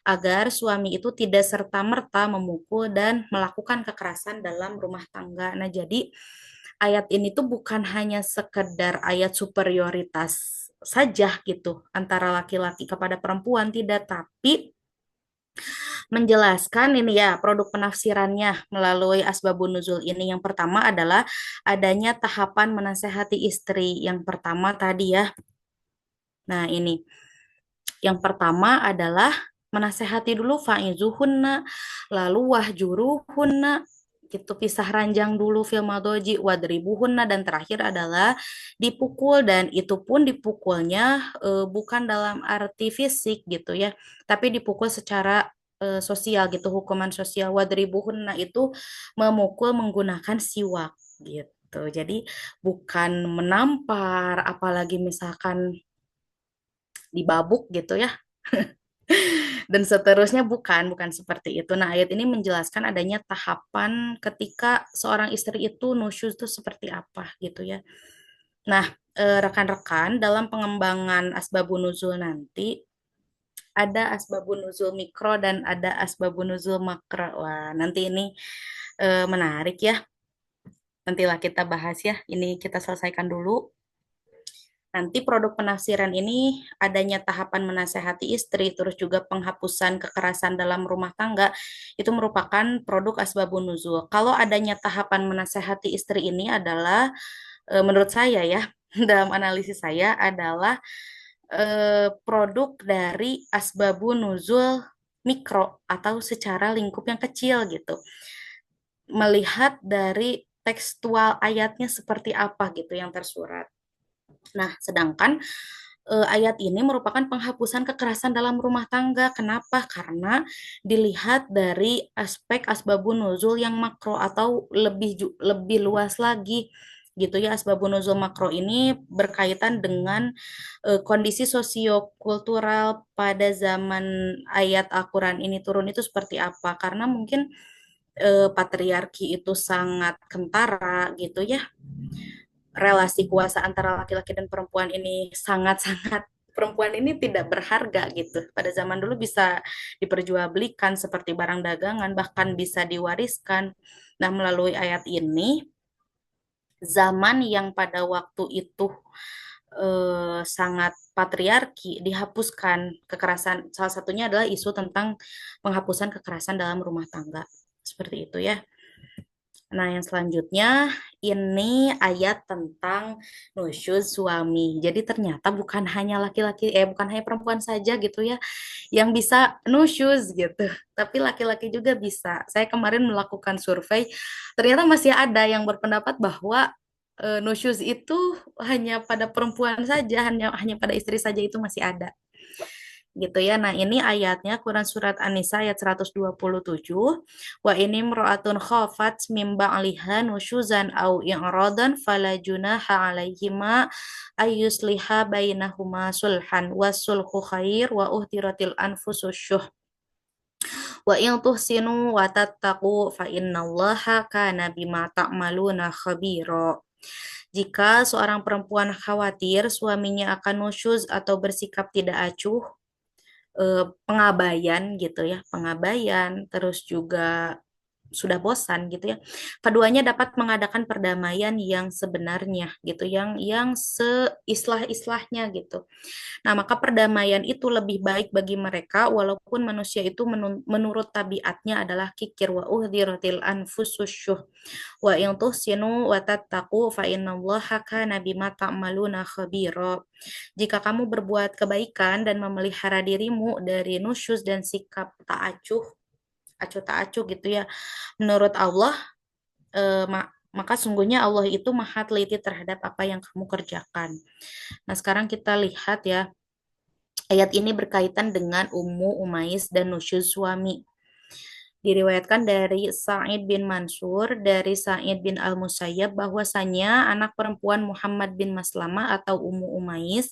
agar suami itu tidak serta-merta memukul dan melakukan kekerasan dalam rumah tangga. Nah, jadi ayat ini tuh bukan hanya sekedar ayat superioritas saja gitu antara laki-laki kepada perempuan, tidak, tapi menjelaskan ini ya produk penafsirannya melalui asbabun nuzul ini. Yang pertama adalah adanya tahapan menasehati istri. Yang pertama tadi ya. Nah, ini. Yang pertama adalah menasehati dulu fa'izuhunna, lalu wahjuruhunna, gitu, pisah ranjang dulu fil madoji wadribuhunna, dan terakhir adalah dipukul, dan itu pun dipukulnya bukan dalam arti fisik gitu ya, tapi dipukul secara sosial gitu, hukuman sosial. Wadribuhunna itu memukul menggunakan siwak gitu. Jadi bukan menampar, apalagi misalkan dibabuk gitu ya. Dan seterusnya bukan seperti itu. Nah, ayat ini menjelaskan adanya tahapan ketika seorang istri itu nusyuz itu seperti apa gitu ya. Nah, rekan-rekan, dalam pengembangan asbabun nuzul nanti ada asbabun nuzul mikro dan ada asbabun nuzul makro. Wah, nanti ini menarik ya. Nantilah kita bahas ya. Ini kita selesaikan dulu. Nanti produk penafsiran ini adanya tahapan menasehati istri, terus juga penghapusan kekerasan dalam rumah tangga, itu merupakan produk asbabun nuzul. Kalau adanya tahapan menasehati istri ini adalah, menurut saya ya, dalam analisis saya adalah produk dari asbabun nuzul mikro atau secara lingkup yang kecil gitu. Melihat dari tekstual ayatnya seperti apa gitu yang tersurat. Nah, sedangkan ayat ini merupakan penghapusan kekerasan dalam rumah tangga. Kenapa? Karena dilihat dari aspek asbabun nuzul yang makro atau lebih luas lagi gitu ya. Asbabun nuzul makro ini berkaitan dengan kondisi sosiokultural pada zaman ayat Al-Quran ini turun itu seperti apa. Karena mungkin patriarki itu sangat kentara gitu ya, relasi kuasa antara laki-laki dan perempuan ini sangat-sangat, perempuan ini tidak berharga gitu. Pada zaman dulu bisa diperjualbelikan seperti barang dagangan, bahkan bisa diwariskan. Nah, melalui ayat ini, zaman yang pada waktu itu sangat patriarki dihapuskan kekerasan. Salah satunya adalah isu tentang penghapusan kekerasan dalam rumah tangga. Seperti itu ya. Nah, yang selanjutnya ini ayat tentang nusyuz suami. Jadi ternyata bukan hanya laki-laki, bukan hanya perempuan saja gitu ya yang bisa nusyuz gitu, tapi laki-laki juga bisa. Saya kemarin melakukan survei, ternyata masih ada yang berpendapat bahwa nusyuz itu hanya pada perempuan saja, hanya pada istri saja, itu masih ada gitu ya. Nah, ini ayatnya Quran surat An-Nisa ayat 127. Wa ini imra'atun khafat mim ba'liha nusyuzan au i'radan fala junaha 'alaihima ayyusliha bainahuma sulhan wasulhu khair wa uhtiratil anfusus syuh wa in tuhsinu wa tattaqu fa innallaha kana bima ta'maluna khabira. Jika seorang perempuan khawatir suaminya akan nusyuz atau bersikap tidak acuh, pengabaian gitu ya, pengabaian, terus juga sudah bosan gitu ya. Keduanya dapat mengadakan perdamaian yang sebenarnya gitu, yang seislah-islahnya gitu. Nah, maka perdamaian itu lebih baik bagi mereka walaupun manusia itu menurut tabiatnya adalah kikir. Wa uhdiratil anfusus syuh wa in tuhsinu wa tattaqu fa innallaha kana bima ta'maluna khabira. Jika kamu berbuat kebaikan dan memelihara dirimu dari nusyuz dan sikap tak tak acuh gitu ya, menurut Allah, maka sungguhnya Allah itu maha teliti terhadap apa yang kamu kerjakan. Nah, sekarang kita lihat ya, ayat ini berkaitan dengan Umais dan nusyuz suami. Diriwayatkan dari Sa'id bin Mansur, dari Sa'id bin Al-Musayyab bahwasanya anak perempuan Muhammad bin Maslamah atau Umais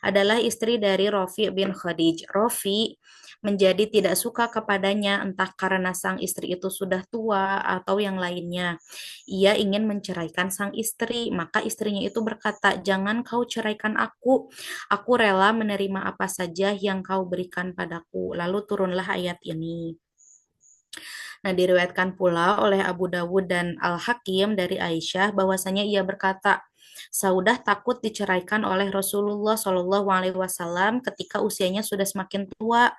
adalah istri dari Rafi bin Khadij. Rafi menjadi tidak suka kepadanya entah karena sang istri itu sudah tua atau yang lainnya. Ia ingin menceraikan sang istri, maka istrinya itu berkata, "Jangan kau ceraikan aku rela menerima apa saja yang kau berikan padaku." Lalu turunlah ayat ini. Nah, diriwayatkan pula oleh Abu Dawud dan Al-Hakim dari Aisyah bahwasanya ia berkata, Saudah takut diceraikan oleh Rasulullah Shallallahu Alaihi Wasallam ketika usianya sudah semakin tua.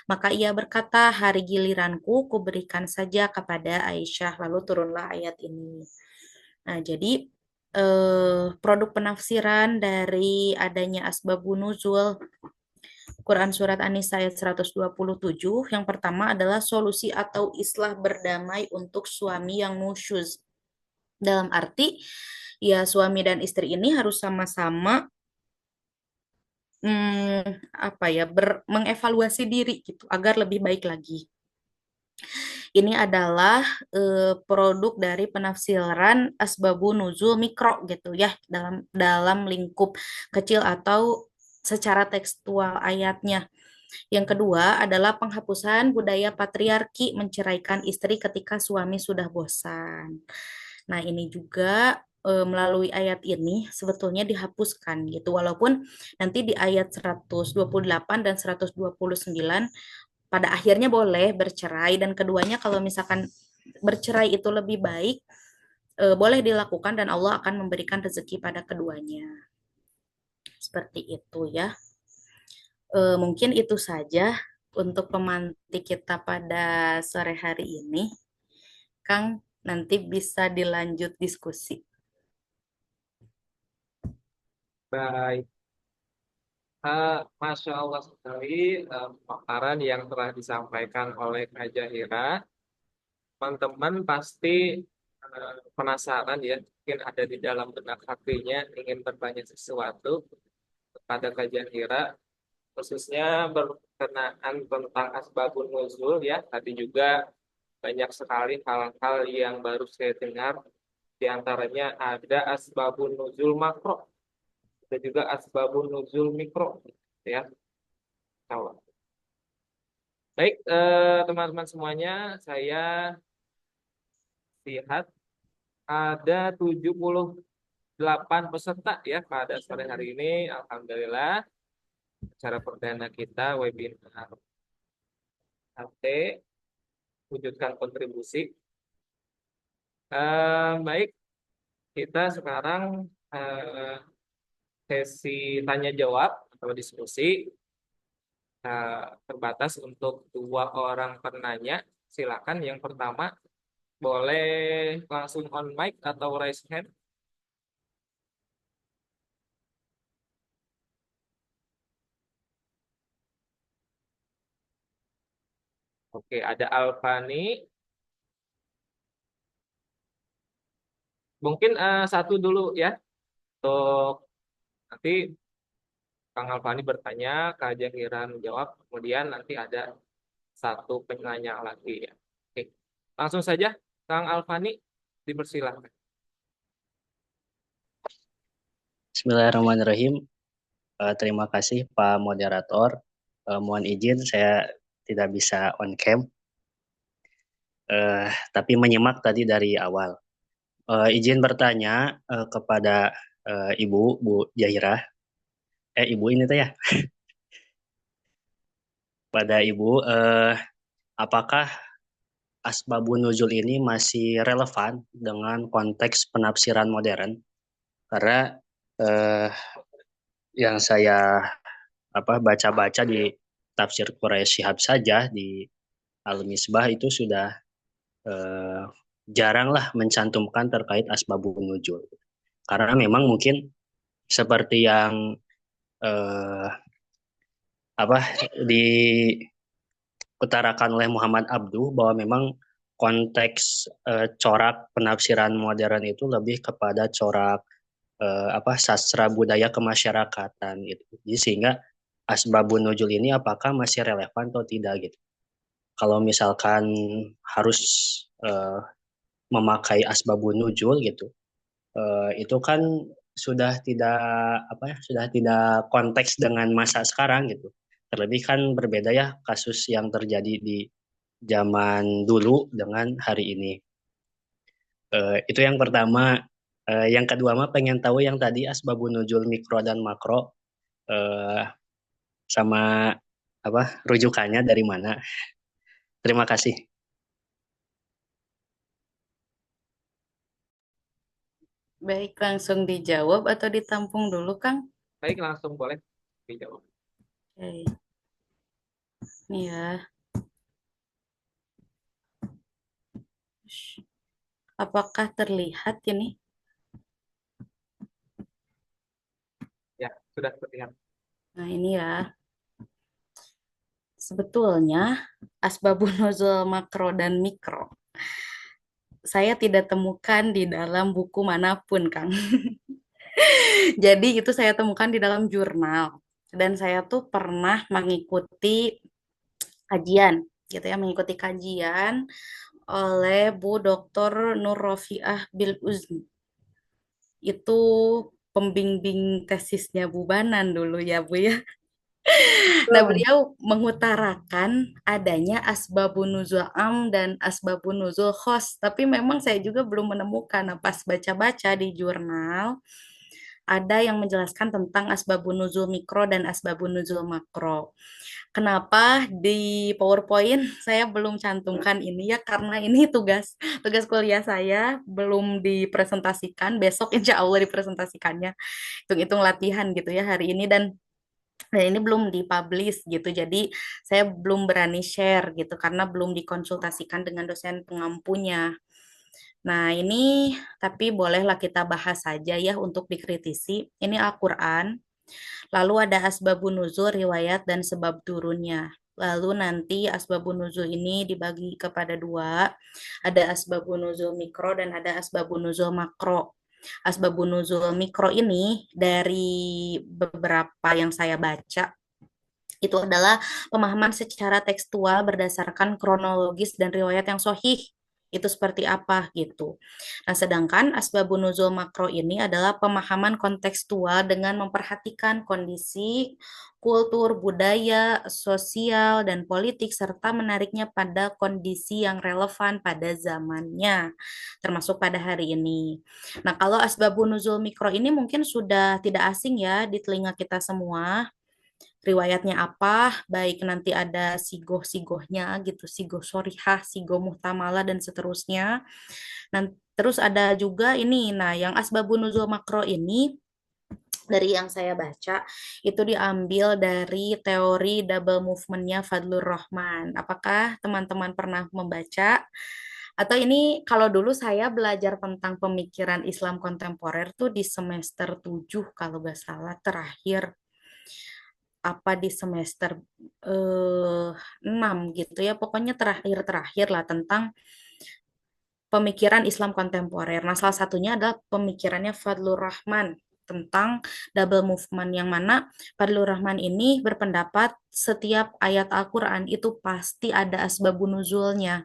Maka ia berkata, hari giliranku kuberikan saja kepada Aisyah. Lalu turunlah ayat ini. Nah, jadi produk penafsiran dari adanya asbabun nuzul Quran Surat An-Nisa ayat 127, yang pertama adalah solusi atau islah berdamai untuk suami yang nusyuz. Dalam arti, ya suami dan istri ini harus sama-sama mengevaluasi diri gitu, agar lebih baik lagi. Ini adalah produk dari penafsiran asbabun nuzul mikro gitu ya, dalam lingkup kecil atau secara tekstual ayatnya. Yang kedua adalah penghapusan budaya patriarki menceraikan istri ketika suami sudah bosan. Nah, ini juga melalui ayat ini sebetulnya dihapuskan gitu. Walaupun nanti di ayat 128 dan 129 pada akhirnya boleh bercerai, dan keduanya kalau misalkan bercerai itu lebih baik, boleh dilakukan dan Allah akan memberikan rezeki pada keduanya. Seperti itu ya. Mungkin itu saja untuk pemantik kita pada sore hari ini. Kang, nanti bisa dilanjut diskusi. Baik. Masya Allah sekali paparan yang telah disampaikan oleh Kak Jahira. Teman-teman pasti penasaran ya, mungkin ada di dalam benak hatinya ingin bertanya sesuatu kepada kajian Hira, khususnya berkenaan tentang asbabun nuzul ya. Tadi juga banyak sekali hal-hal yang baru saya dengar. Di antaranya ada asbabun nuzul makro, ada juga asbabun nuzul mikro, ya. Kalau baik, teman-teman semuanya, saya lihat ada 78 peserta ya pada sore hari ini. Alhamdulillah, acara perdana kita webinar HT wujudkan kontribusi. Baik, kita sekarang sesi tanya jawab atau diskusi. Terbatas untuk 2 orang penanya. Silakan yang pertama boleh langsung on mic atau raise hand. Oke, ada Alfani. Mungkin satu dulu ya untuk nanti Kang Alfani bertanya, Kak Jahiran menjawab, kemudian nanti ada satu penanya lagi ya. Oke, langsung saja Kang Alfani dipersilahkan. Bismillahirrahmanirrahim. Terima kasih Pak Moderator. Mohon izin saya tidak bisa on cam, tapi menyimak tadi dari awal. Izin bertanya kepada Ibu, Bu Jahira. Ibu ini tuh ya. Pada Ibu, apakah asbabun nuzul ini masih relevan dengan konteks penafsiran modern? Karena yang saya baca-baca di tafsir Quraisy Shihab saja di Al-Misbah itu sudah jaranglah mencantumkan terkait asbabun nuzul. Karena memang mungkin seperti yang diutarakan oleh Muhammad Abduh bahwa memang konteks corak penafsiran modern itu lebih kepada corak sastra budaya kemasyarakatan gitu. Jadi sehingga asbabun nuzul ini apakah masih relevan atau tidak gitu. Kalau misalkan harus memakai asbabun nuzul gitu, itu kan sudah tidak konteks dengan masa sekarang gitu. Terlebih kan berbeda ya kasus yang terjadi di zaman dulu dengan hari ini. Itu yang pertama. Yang kedua mah pengen tahu yang tadi asbabun nuzul mikro dan makro, sama rujukannya dari mana. Terima kasih. Baik, langsung dijawab atau ditampung dulu, Kang? Baik, langsung boleh dijawab. Oke. Ini ya. Apakah terlihat ini? Ya, sudah terlihat. Nah, ini ya. Sebetulnya asbabun nuzul makro dan mikro saya tidak temukan di dalam buku manapun, Kang. Jadi itu saya temukan di dalam jurnal. Dan saya tuh pernah mengikuti kajian, gitu ya, mengikuti kajian oleh Bu Dr. Nur Rofiah Bil Uzni. Itu pembimbing tesisnya Bu Banan dulu ya, Bu ya. Nah, beliau mengutarakan adanya asbabun nuzul am dan asbabun nuzul khos, tapi memang saya juga belum menemukan. Nah, pas baca-baca di jurnal, ada yang menjelaskan tentang asbabun nuzul mikro dan asbabun nuzul makro. Kenapa di PowerPoint saya belum cantumkan ini ya, karena ini tugas tugas kuliah saya belum dipresentasikan. Besok insya Allah dipresentasikannya. Hitung-hitung latihan gitu ya hari ini, dan ini belum dipublish gitu. Jadi saya belum berani share gitu karena belum dikonsultasikan dengan dosen pengampunya. Nah, ini tapi bolehlah kita bahas saja ya untuk dikritisi. Ini Al-Qur'an. Lalu ada asbabun nuzul, riwayat dan sebab turunnya. Lalu nanti asbabun nuzul ini dibagi kepada dua. Ada asbabun nuzul mikro dan ada asbabun nuzul makro. Asbabun nuzul mikro ini dari beberapa yang saya baca itu adalah pemahaman secara tekstual berdasarkan kronologis dan riwayat yang sahih. Itu seperti apa gitu. Nah, sedangkan asbabun nuzul makro ini adalah pemahaman kontekstual dengan memperhatikan kondisi, kultur, budaya, sosial, dan politik, serta menariknya pada kondisi yang relevan pada zamannya, termasuk pada hari ini. Nah, kalau asbabun nuzul mikro ini mungkin sudah tidak asing ya di telinga kita semua, riwayatnya apa, baik nanti ada sigoh-sigohnya gitu, sigoh sorihah, sigoh muhtamala, dan seterusnya. Nah, terus ada juga ini, nah yang asbabun nuzul makro ini, dari yang saya baca, itu diambil dari teori double movement-nya Fadlur Rahman. Apakah teman-teman pernah membaca? Atau ini kalau dulu saya belajar tentang pemikiran Islam kontemporer tuh di semester 7 kalau nggak salah terakhir apa di semester 6 gitu ya. Pokoknya terakhir-terakhir lah tentang pemikiran Islam kontemporer. Nah, salah satunya adalah pemikirannya Fadlur Rahman tentang double movement, yang mana Fadlur Rahman ini berpendapat setiap ayat Al-Quran itu pasti ada asbabun nuzulnya,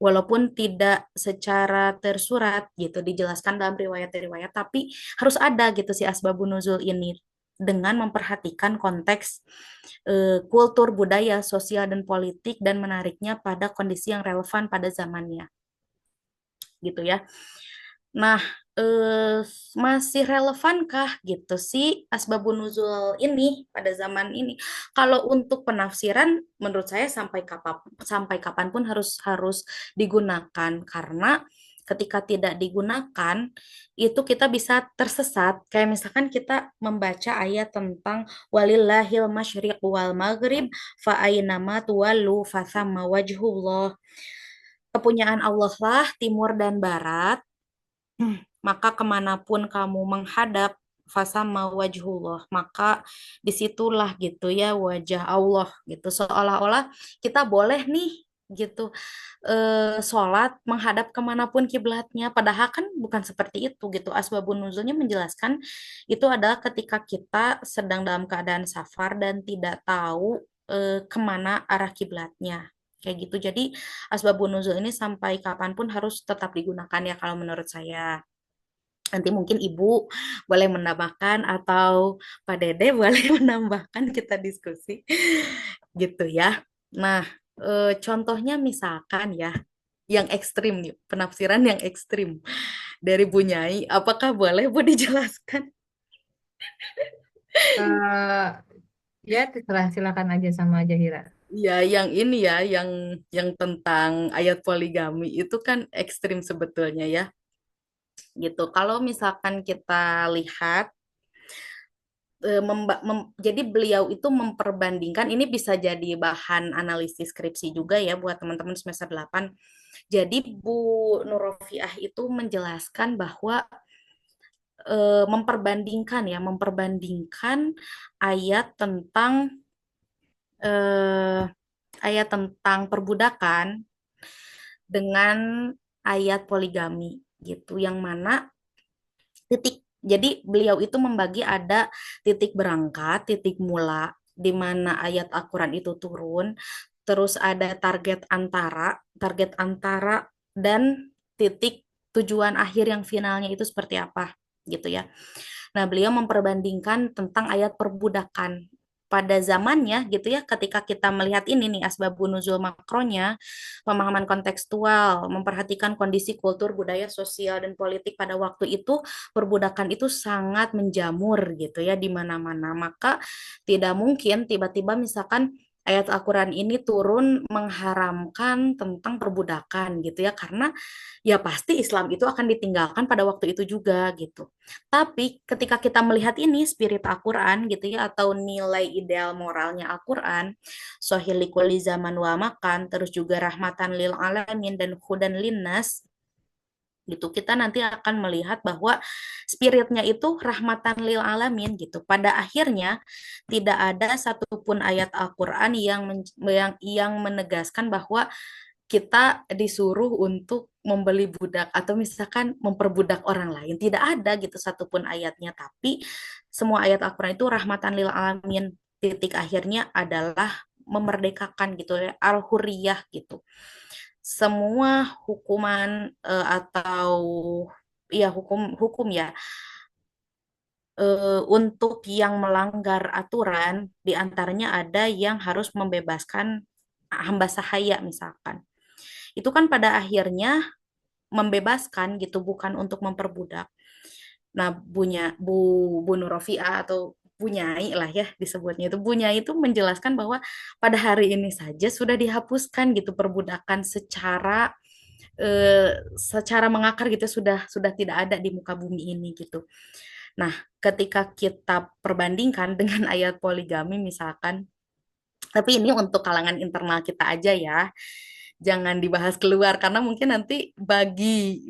walaupun tidak secara tersurat gitu dijelaskan dalam riwayat-riwayat, tapi harus ada gitu si asbabun nuzul ini dengan memperhatikan konteks kultur, budaya, sosial, dan politik, dan menariknya pada kondisi yang relevan pada zamannya gitu ya. Nah, eh, masih relevankah gitu sih asbabun nuzul ini pada zaman ini? Kalau untuk penafsiran, menurut saya sampai kapanpun harus harus digunakan, karena ketika tidak digunakan itu kita bisa tersesat. Kayak misalkan kita membaca ayat tentang walillahil masyriq wal maghrib fa aynama tuwallu fa thamma wajhullah. Kepunyaan Allah lah timur dan barat, maka kemanapun kamu menghadap, fasama wajhullah, maka disitulah gitu ya wajah Allah gitu. Seolah-olah kita boleh nih gitu sholat menghadap kemanapun kiblatnya, padahal kan bukan seperti itu gitu. Asbabun nuzulnya menjelaskan itu adalah ketika kita sedang dalam keadaan safar dan tidak tahu kemana arah kiblatnya kayak gitu. Jadi asbabun nuzul ini sampai kapanpun harus tetap digunakan ya kalau menurut saya. Nanti mungkin Ibu boleh menambahkan atau Pak Dede boleh menambahkan, kita diskusi gitu ya. Nah, contohnya misalkan ya yang ekstrim nih, penafsiran yang ekstrim dari Bu Nyai, apakah boleh Bu dijelaskan? Eh, ya, terserah, silakan aja sama Jahira. Ya, yang ini ya, yang tentang ayat poligami itu kan ekstrim sebetulnya ya. Gitu. Kalau misalkan kita lihat jadi beliau itu memperbandingkan, ini bisa jadi bahan analisis skripsi juga ya buat teman-teman semester 8. Jadi Bu Nurofiah itu menjelaskan bahwa memperbandingkan eh, ayat tentang perbudakan dengan ayat poligami gitu, yang mana jadi beliau itu membagi ada titik berangkat, titik mula, di mana ayat Al-Quran itu turun, terus ada target antara, dan titik tujuan akhir yang finalnya itu seperti apa, gitu ya. Nah, beliau memperbandingkan tentang ayat perbudakan pada zamannya gitu ya, ketika kita melihat ini nih asbabun nuzul makronya, pemahaman kontekstual, memperhatikan kondisi kultur, budaya, sosial, dan politik pada waktu itu, perbudakan itu sangat menjamur gitu ya di mana-mana. Maka tidak mungkin tiba-tiba misalkan ayat Al-Quran ini turun mengharamkan tentang perbudakan gitu ya, karena ya pasti Islam itu akan ditinggalkan pada waktu itu juga gitu. Tapi ketika kita melihat ini spirit Al-Quran gitu ya, atau nilai ideal moralnya Al-Quran, sohilikuli zaman wa makan, terus juga rahmatan lil alamin dan hudan linnas, gitu. Kita nanti akan melihat bahwa spiritnya itu rahmatan lil alamin gitu. Pada akhirnya tidak ada satupun ayat Al-Qur'an yang menegaskan bahwa kita disuruh untuk membeli budak atau misalkan memperbudak orang lain. Tidak ada gitu satupun ayatnya, tapi semua ayat Al-Qur'an itu rahmatan lil alamin. Titik akhirnya adalah memerdekakan gitu ya, al-hurriyah gitu. Semua hukuman atau ya hukum ya untuk yang melanggar aturan diantaranya ada yang harus membebaskan hamba sahaya misalkan. Itu kan pada akhirnya membebaskan gitu bukan untuk memperbudak. Nah, Bu Nur Rofiah atau Bu Nyai lah ya disebutnya itu. Bu Nyai itu menjelaskan bahwa pada hari ini saja sudah dihapuskan gitu perbudakan secara mengakar gitu sudah tidak ada di muka bumi ini gitu. Nah, ketika kita perbandingkan dengan ayat poligami misalkan, tapi ini untuk kalangan internal kita aja ya. Jangan dibahas keluar karena mungkin nanti bagi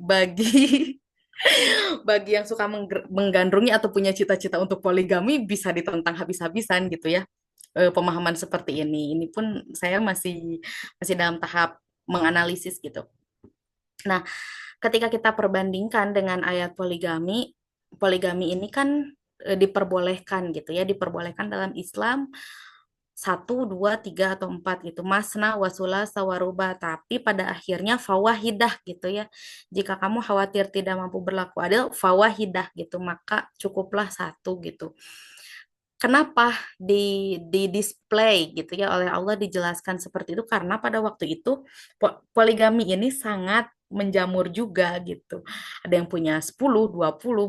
bagi yang suka menggandrungi atau punya cita-cita untuk poligami bisa ditentang habis-habisan gitu ya. Pemahaman seperti ini. Ini pun saya masih masih dalam tahap menganalisis gitu. Nah, ketika kita perbandingkan dengan ayat poligami, poligami ini kan diperbolehkan gitu ya, diperbolehkan dalam Islam satu, dua, tiga, atau empat gitu. Masna, wasula, sawaruba. Tapi pada akhirnya fawahidah gitu ya. Jika kamu khawatir tidak mampu berlaku adil, fawahidah gitu. Maka cukuplah satu gitu. Kenapa di display gitu ya oleh Allah dijelaskan seperti itu? Karena pada waktu itu poligami ini sangat menjamur juga gitu. Ada yang punya 10, 20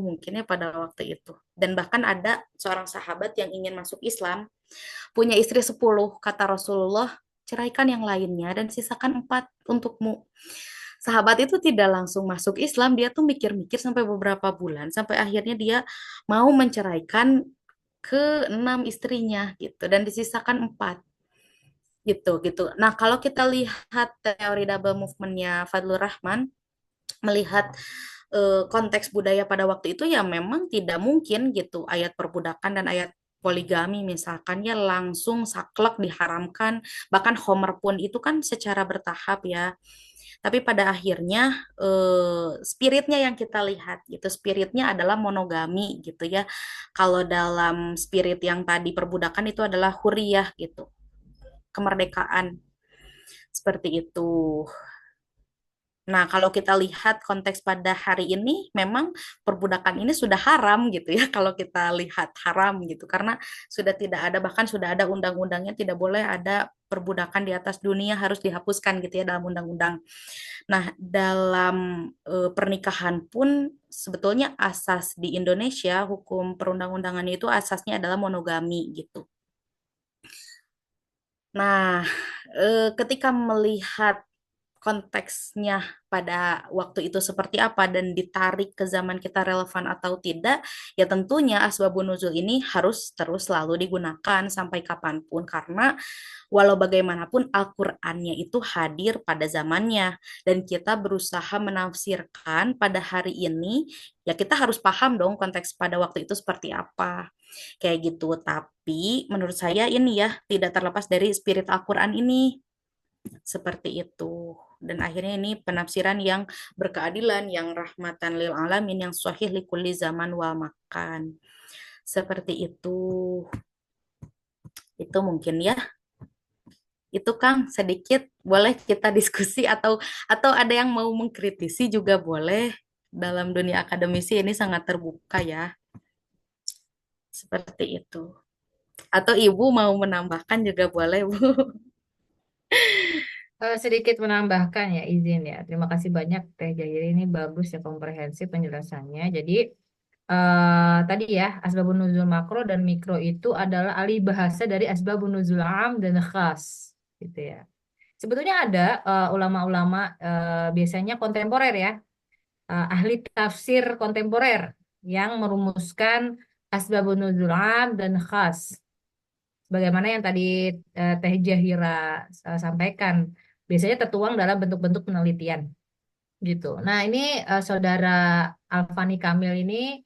mungkin ya pada waktu itu. Dan bahkan ada seorang sahabat yang ingin masuk Islam, punya istri 10, kata Rasulullah, ceraikan yang lainnya dan sisakan 4 untukmu. Sahabat itu tidak langsung masuk Islam, dia tuh mikir-mikir sampai beberapa bulan, sampai akhirnya dia mau menceraikan ke 6 istrinya gitu dan disisakan 4 gitu gitu. Nah, kalau kita lihat teori double movementnya Fadlur Rahman, melihat konteks budaya pada waktu itu ya memang tidak mungkin gitu ayat perbudakan dan ayat poligami misalkan ya langsung saklek diharamkan, bahkan Homer pun itu kan secara bertahap ya. Tapi pada akhirnya spiritnya yang kita lihat gitu, spiritnya adalah monogami gitu ya. Kalau dalam spirit yang tadi perbudakan itu adalah huriyah gitu, kemerdekaan seperti itu. Nah, kalau kita lihat konteks pada hari ini, memang perbudakan ini sudah haram gitu ya, kalau kita lihat haram gitu, karena sudah tidak ada, bahkan sudah ada undang-undangnya tidak boleh ada perbudakan di atas dunia, harus dihapuskan gitu ya dalam undang-undang. Nah, dalam pernikahan pun sebetulnya asas di Indonesia, hukum perundang-undangan itu asasnya adalah monogami gitu. Nah, ketika melihat konteksnya pada waktu itu seperti apa dan ditarik ke zaman kita relevan atau tidak, ya tentunya asbabun nuzul ini harus terus selalu digunakan sampai kapanpun karena walau bagaimanapun Al-Qur'annya itu hadir pada zamannya dan kita berusaha menafsirkan pada hari ini, ya kita harus paham dong konteks pada waktu itu seperti apa. Kayak gitu. Tapi menurut saya ini ya tidak terlepas dari spirit Al-Qur'an ini seperti itu. Dan akhirnya ini penafsiran yang berkeadilan, yang rahmatan lil alamin, yang sahih likulli zaman wal makan. Seperti itu. Itu mungkin ya. Itu Kang sedikit boleh kita diskusi atau ada yang mau mengkritisi juga boleh. Dalam dunia akademisi ini sangat terbuka ya. Seperti itu. Atau Ibu mau menambahkan juga boleh, Bu. Sedikit menambahkan ya izin ya. Terima kasih banyak Teh Jairi, ini bagus ya komprehensif penjelasannya. Jadi tadi ya asbabun nuzul makro dan mikro itu adalah alih bahasa dari asbabun nuzul am dan khas gitu ya. Sebetulnya ada ulama-ulama biasanya kontemporer ya, ahli tafsir kontemporer yang merumuskan asbabun nuzul am dan khas. Bagaimana yang tadi Teh Jahira sampaikan, biasanya tertuang dalam bentuk-bentuk penelitian. gitu. Nah, ini saudara Alfani Kamil ini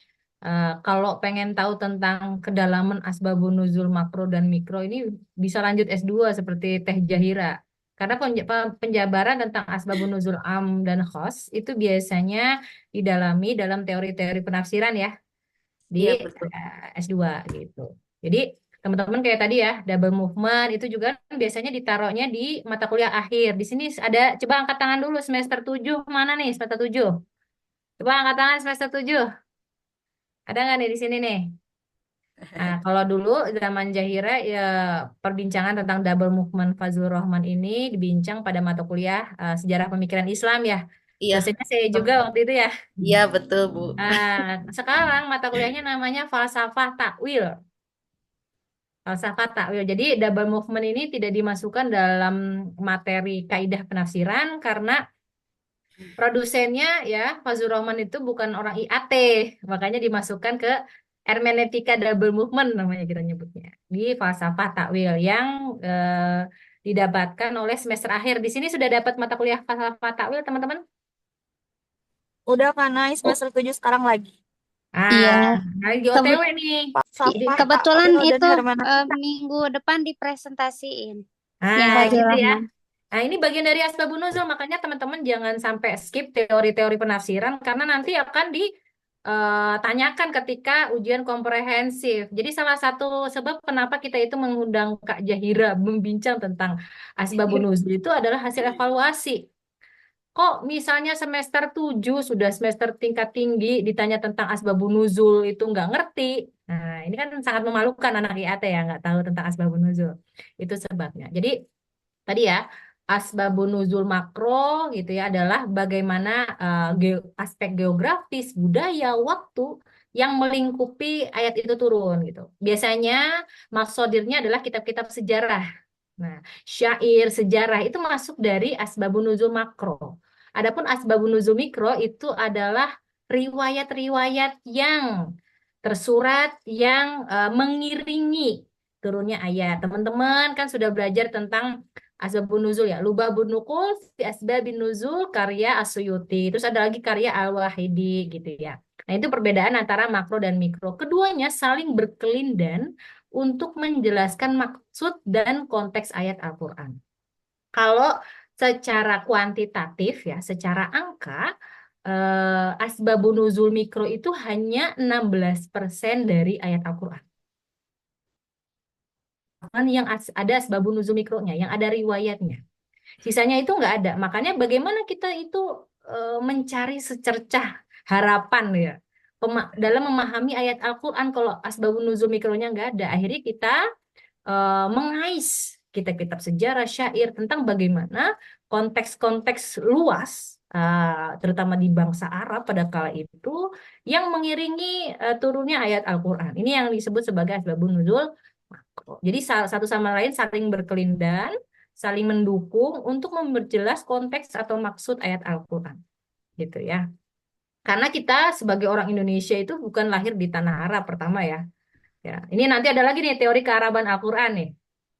kalau pengen tahu tentang kedalaman asbabun nuzul makro dan mikro ini bisa lanjut S2 seperti Teh Jahira. Karena penjabaran tentang asbabun nuzul am dan khos itu biasanya didalami dalam teori-teori penafsiran ya di Iya, betul. S2 gitu. Jadi teman-teman kayak tadi ya, double movement itu juga kan biasanya ditaruhnya di mata kuliah akhir. Di sini ada, coba angkat tangan dulu semester 7 mana nih semester 7? Coba angkat tangan semester 7. Ada nggak nih di sini nih? Nah, kalau dulu zaman Jahira ya perbincangan tentang double movement Fazlur Rahman ini dibincang pada mata kuliah sejarah pemikiran Islam ya. Iya, Dosennya saya juga waktu itu ya. iya betul, Bu. Sekarang mata kuliahnya namanya falsafah takwil. Falsafah takwil. Jadi double movement ini tidak dimasukkan dalam materi kaidah penafsiran karena produsennya ya Fazlur Rahman itu bukan orang IAT, makanya dimasukkan ke hermeneutika double movement namanya kita nyebutnya di falsafah takwil yang didapatkan oleh semester akhir. Di sini sudah dapat mata kuliah falsafah takwil teman-teman? Udah karena semester 7 sekarang lagi. Iya, Lagi kebe- OTW nih. Falsafah, kebetulan takwil, dan itu hermeneutika. minggu depan dipresentasiin yang Fazil Gitu ya. Rahman. Nah, ini bagian dari asbabun nuzul, makanya teman-teman jangan sampai skip teori-teori penafsiran karena nanti akan ditanyakan ketika ujian komprehensif. Jadi salah satu sebab kenapa kita itu mengundang Kak Jahira membincang tentang asbabun nuzul itu adalah hasil evaluasi. Kok misalnya semester 7 sudah semester tingkat tinggi ditanya tentang asbabun nuzul itu nggak ngerti. Nah, ini kan sangat memalukan anak IAT ya nggak tahu tentang asbabun nuzul. Itu sebabnya. Jadi tadi ya asbabun nuzul makro gitu ya adalah bagaimana aspek geografis, budaya, waktu yang melingkupi ayat itu turun gitu. Biasanya maksodirnya adalah kitab-kitab sejarah. Nah, syair sejarah itu masuk dari asbabun nuzul makro. Adapun asbabun nuzul mikro itu adalah riwayat-riwayat yang tersurat yang mengiringi turunnya ayat. Teman-teman kan sudah belajar tentang asbabun nuzul ya. Lubabun nukul fi asbabin nuzul karya Asyuti. Terus ada lagi karya Al-Wahidi gitu ya. Nah, itu perbedaan antara makro dan mikro. Keduanya saling berkelindan untuk menjelaskan maksud dan konteks ayat Al-Qur'an. Kalau secara kuantitatif ya, secara angka asbabun nuzul mikro itu hanya 16% dari ayat Al-Qur'an. Yang ada asbabun nuzul mikronya, yang ada riwayatnya. Sisanya itu nggak ada. Makanya bagaimana kita itu mencari secercah harapan ya dalam memahami ayat Al-Quran kalau asbabun nuzul mikronya nggak ada. Akhirnya kita mengais kitab-kitab sejarah, syair tentang bagaimana konteks-konteks luas, terutama di bangsa Arab pada kala itu, yang mengiringi turunnya ayat Al-Quran. Ini yang disebut sebagai asbabun nuzul makro. Jadi satu sama lain saling berkelindan, saling mendukung untuk memperjelas konteks atau maksud ayat Al-Quran. Gitu ya. Karena kita sebagai orang Indonesia itu bukan lahir di tanah Arab pertama ya. Ya, ini nanti ada lagi nih teori kearaban Al-Quran nih.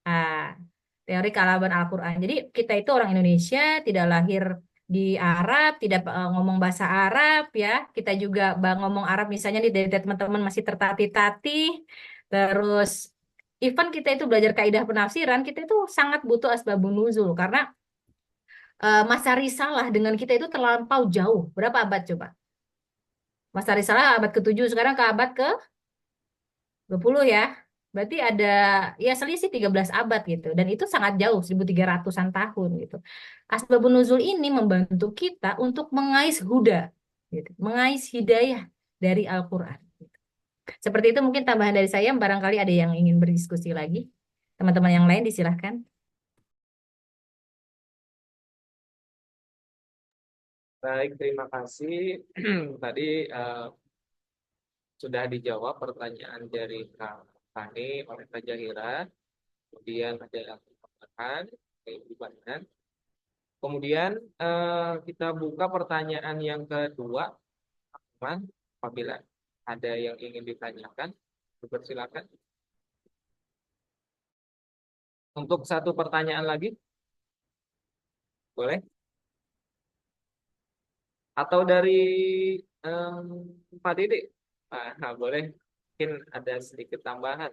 Nah, teori kearaban Al-Quran. Jadi kita itu orang Indonesia, tidak lahir di Arab, tidak ngomong bahasa Arab ya. Kita juga ngomong Arab misalnya nih dari teman-teman masih tertatih-tatih. Terus even kita itu belajar kaidah penafsiran, kita itu sangat butuh asbabun nuzul karena masa risalah dengan kita itu terlampau jauh. Berapa abad coba? Masa risalah abad ke-7, sekarang ke abad ke-20 ya. Berarti ada ya selisih 13 abad gitu. Dan itu sangat jauh, 1300-an tahun gitu. Asbabun nuzul ini membantu kita untuk mengais huda, gitu. Mengais hidayah dari Al-Quran. Gitu. Seperti itu mungkin tambahan dari saya, barangkali ada yang ingin berdiskusi lagi. Teman-teman yang lain disilahkan. Baik, terima kasih. Tadi sudah dijawab pertanyaan dari Kak Fani oleh Kak Jahira. Kemudian ada yang tambahan, keibuan. Kemudian kita buka pertanyaan yang kedua, teman. Apabila ada yang ingin ditanyakan, dipersilakan. Untuk satu pertanyaan lagi, boleh? Atau dari Pak Dede? Nah, boleh. Mungkin ada sedikit tambahan.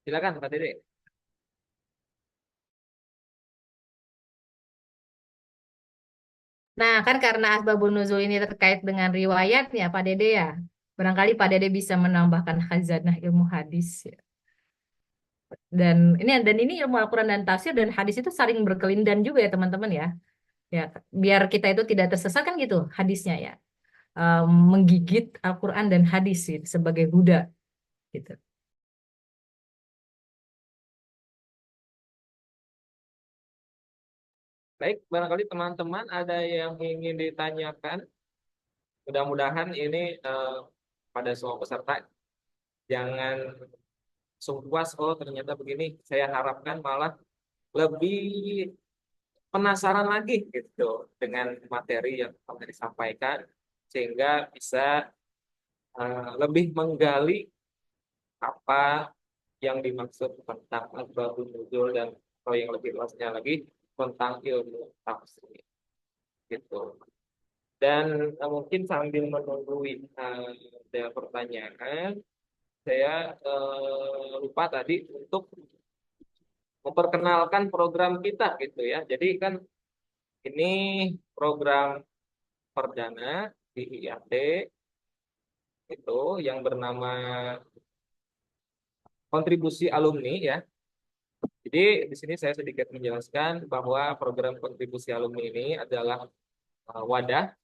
Silakan Pak Dede. Nah, kan karena asbabun nuzul ini terkait dengan riwayatnya Pak Dede ya. Barangkali Pak Dede bisa menambahkan khazanah ilmu hadis ya. Dan ini ilmu Al-Quran dan tafsir dan hadis itu saling berkelindan juga ya teman-teman ya. Ya, biar kita itu tidak tersesat kan gitu hadisnya ya. Menggigit Al-Quran dan hadis gitu, sebagai huda gitu. Baik, barangkali teman-teman ada yang ingin ditanyakan. Mudah-mudahan ini pada semua peserta jangan langsung puas, oh ternyata begini. Saya harapkan malah lebih penasaran lagi gitu dengan materi yang telah disampaikan sehingga bisa lebih menggali apa yang dimaksud tentang asbabun nuzul dan atau yang lebih luasnya lagi tentang ilmu tafsir gitu. Dan mungkin sambil menunggu ada pertanyaan, saya lupa tadi untuk memperkenalkan program kita gitu ya. Jadi kan ini program perdana di IAT itu yang bernama kontribusi alumni ya. Jadi di sini saya sedikit menjelaskan bahwa program kontribusi alumni ini adalah wadah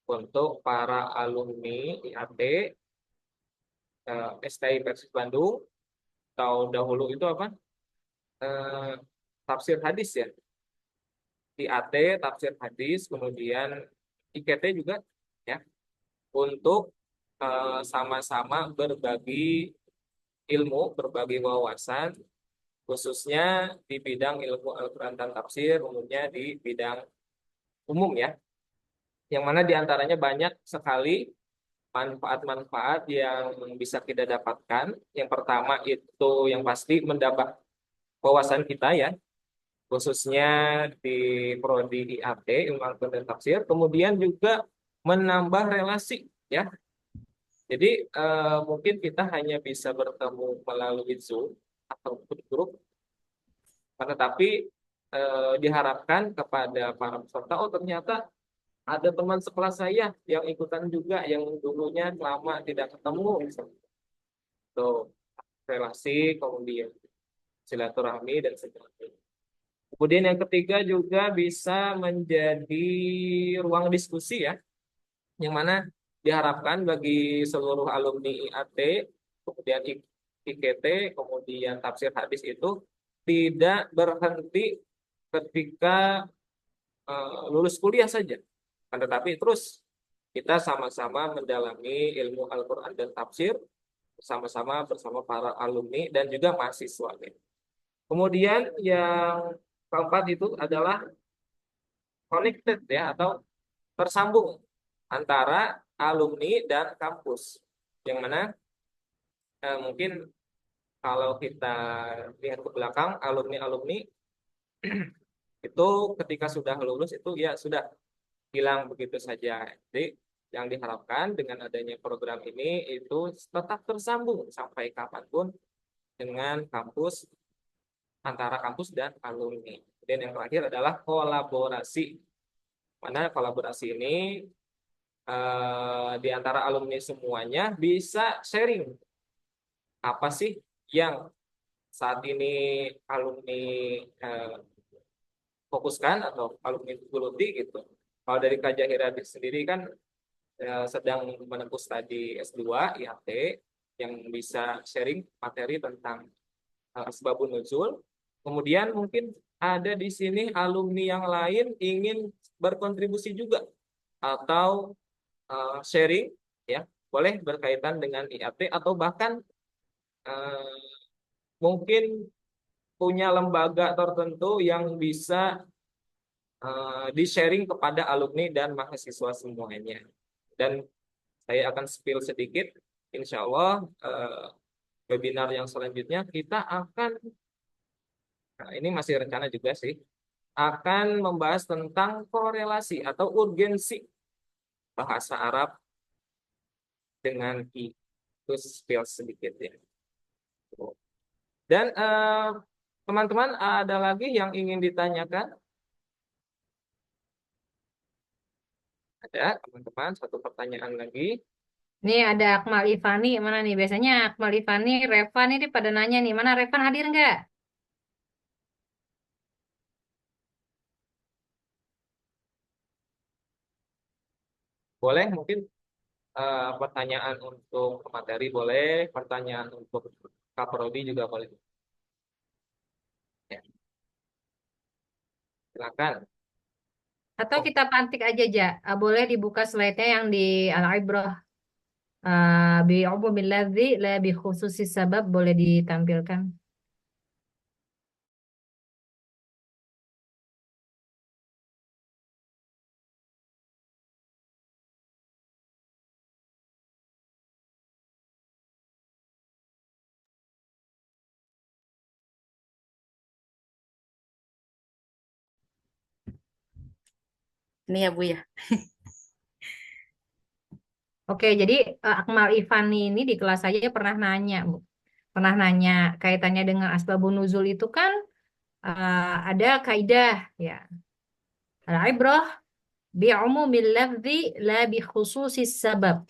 untuk para alumni IAT STI Persis Bandung atau dahulu itu apa? Eh, Tafsir hadis ya. IAT tafsir hadis, kemudian IKT juga ya, untuk sama-sama berbagi ilmu, berbagi wawasan, khususnya di bidang ilmu Al-Quran dan tafsir, umumnya di bidang umum ya, yang mana diantaranya banyak sekali manfaat-manfaat yang bisa kita dapatkan. Yang pertama itu yang pasti mendapat wawasan kita ya, khususnya di prodi IAT, ilmu Al-Quran dan tafsir, kemudian juga menambah relasi ya. Jadi mungkin kita hanya bisa bertemu melalui Zoom atau grup, tetapi diharapkan kepada para peserta, oh ternyata ada teman sekelas saya yang ikutan juga, yang dulunya lama tidak ketemu, misalnya. Tuh, relasi, kemudian silaturahmi dan sebagainya. Kemudian yang ketiga juga bisa menjadi ruang diskusi ya, yang mana diharapkan bagi seluruh alumni IAT, kemudian IKT, kemudian tafsir hadis itu tidak berhenti ketika lulus kuliah saja, tetapi terus kita sama-sama mendalami ilmu Al-Quran dan tafsir bersama-sama bersama para alumni dan juga mahasiswa. Kemudian yang keempat itu adalah connected ya, atau tersambung antara alumni dan kampus, yang mana mungkin kalau kita lihat ke belakang, alumni-alumni itu ketika sudah lulus itu ya sudah hilang begitu saja. Jadi yang diharapkan dengan adanya program ini itu tetap tersambung sampai kapanpun dengan kampus, antara kampus dan alumni. Dan yang terakhir adalah kolaborasi. Mana kolaborasi ini di antara alumni semuanya bisa sharing apa sih yang saat ini alumni eh, fokuskan atau alumni geluti gitu. Kalau dari Kak Jahira sendiri kan sedang menempuh studi S2 IHT yang bisa sharing materi tentang asbabun nuzul. Kemudian mungkin ada di sini alumni yang lain ingin berkontribusi juga atau sharing ya, boleh berkaitan dengan IAT atau bahkan eh, mungkin punya lembaga tertentu yang bisa di-sharing kepada alumni dan mahasiswa semuanya. Dan saya akan spill sedikit, insya Allah webinar yang selanjutnya kita akan Nah, ini masih rencana juga sih. Akan membahas tentang korelasi atau urgensi bahasa Arab dengan itu spill sedikit ya. Dan teman-teman ada lagi yang ingin ditanyakan? Ada teman-teman satu pertanyaan lagi. Ini ada Akmal Ivani, mana nih? Biasanya Akmal Ivani, Revan ini pada nanya nih, mana Revan hadir nggak? Boleh mungkin pertanyaan untuk materi boleh, pertanyaan untuk Kaprodi juga boleh. Ya, silakan. Atau kita pantik aja, Ja. Boleh dibuka slide-nya yang di Al-Ibrah. Bi umumil ladzi la bi khususi sabab boleh ditampilkan. Ini ya Bu ya. Oke, jadi Akmal Ivani ini di kelas saya pernah nanya, Bu. Pernah nanya kaitannya dengan asbabun nuzul itu kan ada kaidah ya. Al-ibrah bi umumil lafzi la bi khususis sabab.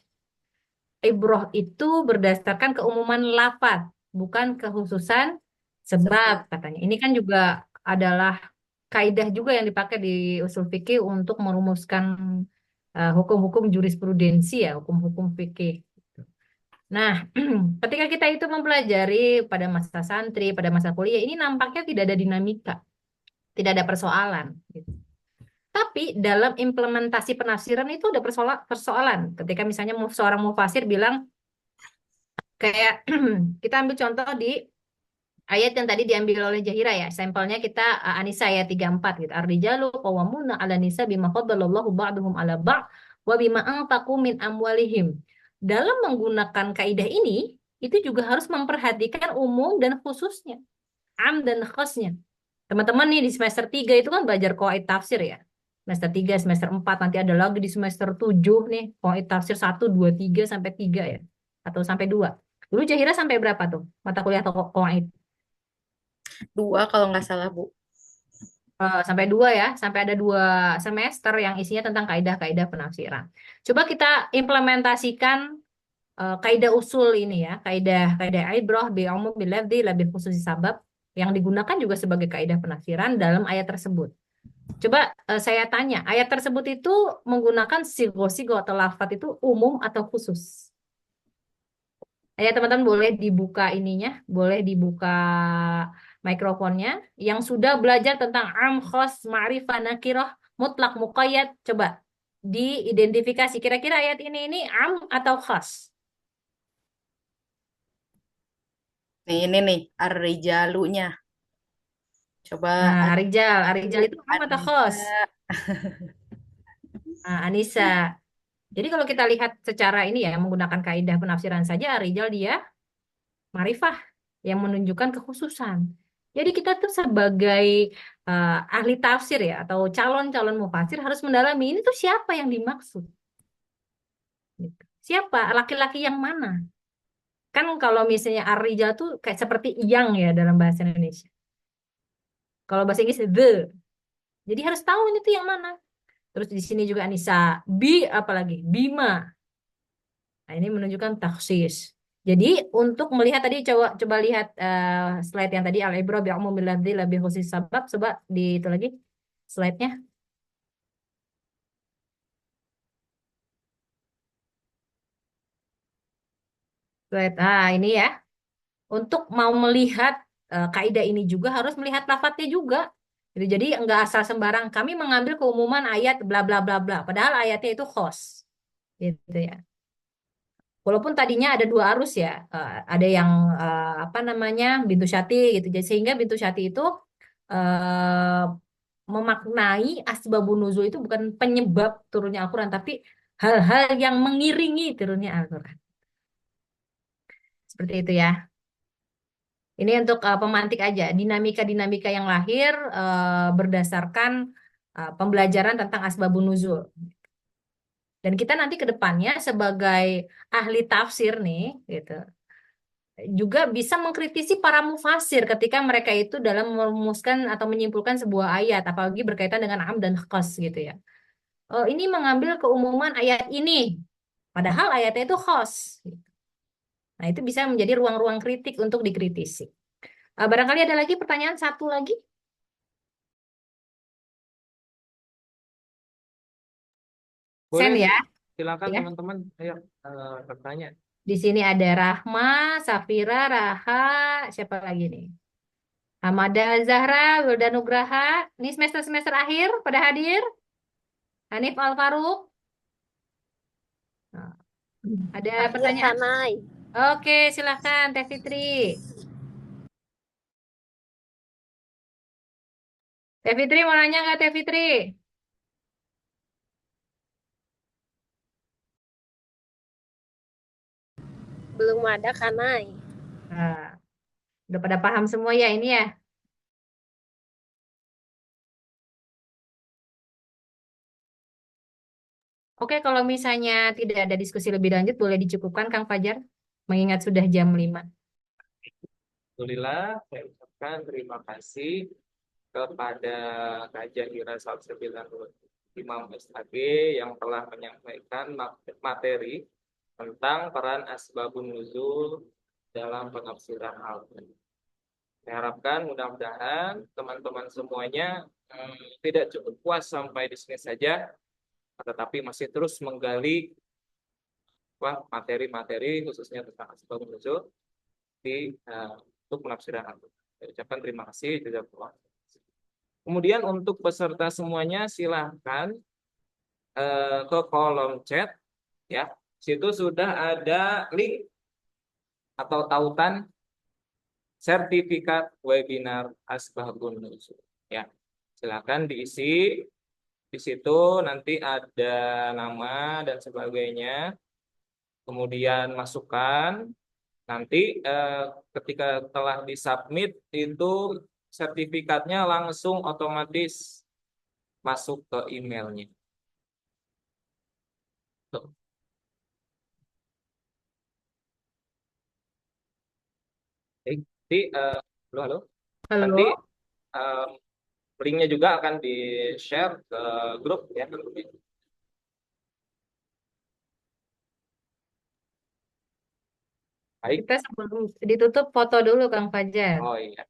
Ibrah itu berdasarkan keumuman lafaz, bukan kekhususan sebab Sebab. katanya. Ini kan juga adalah kaidah juga yang dipakai di usul fikih untuk merumuskan hukum-hukum jurisprudensi ya, hukum-hukum fikih. Nah, ketika kita itu mempelajari pada masa santri, pada masa kuliah, ini nampaknya tidak ada dinamika, tidak ada persoalan, gitu. Tapi dalam implementasi penafsiran itu ada persoalan. Ketika misalnya seorang mufasir bilang, kayak kita ambil contoh di ayat yang tadi diambil oleh Jahira ya. Sampelnya kita Anisa ayat 34 gitu. Ar-rijalu qawwamuna 'ala nisa bima faddalallahu ba'duhum 'ala ba'd wa bima anfaqu min amwalihim. Dalam menggunakan kaidah ini, itu juga harus memperhatikan umum dan khususnya, am dan khasnya. Teman-teman nih di semester 3 itu kan belajar qawaid tafsir ya. Semester 3, semester 4 nanti ada lagi di semester 7 nih, qawaid tafsir 1, 2, 3 sampai 3 ya. Atau sampai 2. Dulu Jahira sampai berapa tuh mata kuliah atau qawaid? 2 kalau nggak salah Bu. Sampai 2 ya, sampai ada 2 semester yang isinya tentang kaidah-kaidah penafsiran. Coba kita implementasikan kaidah usul ini ya, kaidah ibrah bi umum bil lafzi la bi khususi sabab yang digunakan juga sebagai kaidah penafsiran dalam ayat tersebut. Coba saya tanya, ayat tersebut itu menggunakan sigo-sigo atau lafaz itu umum atau khusus? Ya teman-teman boleh dibuka ininya, boleh dibuka mikrofonnya. Yang sudah belajar tentang am, khos, ma'rifah, nakirah, mutlak, muqayyad, coba diidentifikasi. Kira-kira ayat ini am atau khas? Ini nih ar-rijalunya. Coba Nah, Arijal itu am atau khos? Anissa. Nah, Anissa. Jadi kalau kita lihat secara ini ya, menggunakan kaidah penafsiran saja, Arijal dia ma'rifah yang menunjukkan kekhususan. Jadi kita tuh sebagai ahli tafsir ya atau calon-calon mufasir harus mendalami ini tuh siapa yang dimaksud. Gitu. Siapa? Laki-laki yang mana? Kan kalau misalnya ar-rijal tuh kayak seperti yang ya dalam bahasa Indonesia. Kalau bahasa Inggris the. Jadi harus tahu ini tuh yang mana. Terus di sini juga Anissa. Bi apalagi? Bima. Nah, ini menunjukkan taksis. Jadi untuk melihat tadi coba coba lihat slide yang tadi al-ibrah bi umumil lafzi la bi khusus sabab, coba di itu lagi slide-nya. Slide. Ini ya. Untuk mau melihat kaidah ini juga harus melihat lafadznya juga. Jadi enggak asal sembarang kami mengambil keumuman ayat bla bla bla bla, padahal ayatnya itu khos. Gitu ya. Walaupun tadinya ada 2 arus ya, ada yang apa namanya Bintu Syati gitu. Jadi sehingga Bintu Syati itu eh, memaknai asbabun nuzul itu bukan penyebab turunnya Al-Quran, tapi hal-hal yang mengiringi turunnya Al-Quran. Seperti itu ya. Ini untuk pemantik aja, dinamika-dinamika yang lahir berdasarkan pembelajaran tentang asbabun nuzul. Dan kita nanti ke depannya sebagai ahli tafsir nih, gitu, juga bisa mengkritisi para mufasir ketika mereka itu dalam merumuskan atau menyimpulkan sebuah ayat, apalagi berkaitan dengan am dan khas gitu ya. Oh, ini mengambil keumuman ayat ini, padahal ayatnya itu khas. Nah, itu bisa menjadi ruang-ruang kritik untuk dikritisi. Barangkali ada lagi pertanyaan satu lagi? Boleh, Sen ya, silakan ya. teman-teman. Ayo bertanya. Di sini ada Rahma, Safira, Raha, siapa lagi nih? Hamada Zahra, Wilda Nugraha. Ini semester-semester akhir pada hadir. Hanif Al-Faruq. Nah, ada Hadir pertanyaan? Kanai. Oke, silahkan Teh Fitri. Teh Fitri mau nanya nggak Teh Fitri? Belum ada Kanai. Nah, udah pada paham semua ya ini ya? Oke, kalau misalnya tidak ada diskusi lebih lanjut, boleh dicukupkan Kang Fajar, mengingat sudah jam 5. Alhamdulillah, saya ucapkan terima kasih kepada Kajian Wira Sabsabilan Imam SAG yang telah menyampaikan materi tentang peran asbabun nuzul dalam penafsiran Al-Quran. Saya harapkan mudah-mudahan teman-teman semuanya tidak cukup puas sampai di sini saja, tetapi masih terus menggali materi-materi khususnya tentang asbabun nuzul untuk penafsiran Al-Quran. Saya ucapkan terima kasih. Kemudian untuk peserta semuanya silahkan ke kolom chat ya. Situ sudah ada link atau tautan sertifikat webinar Asbabun Nuzul ya. Silahkan diisi. Di situ nanti ada nama dan sebagainya. Kemudian masukkan. Nanti ketika telah disubmit itu sertifikatnya langsung otomatis masuk ke emailnya. Tuh. Nanti, halo, halo. Halo. Nanti linknya juga akan di-share ke grup ya. Baik. Kita sebelum ditutup foto dulu Kang Fajar. Oh iya.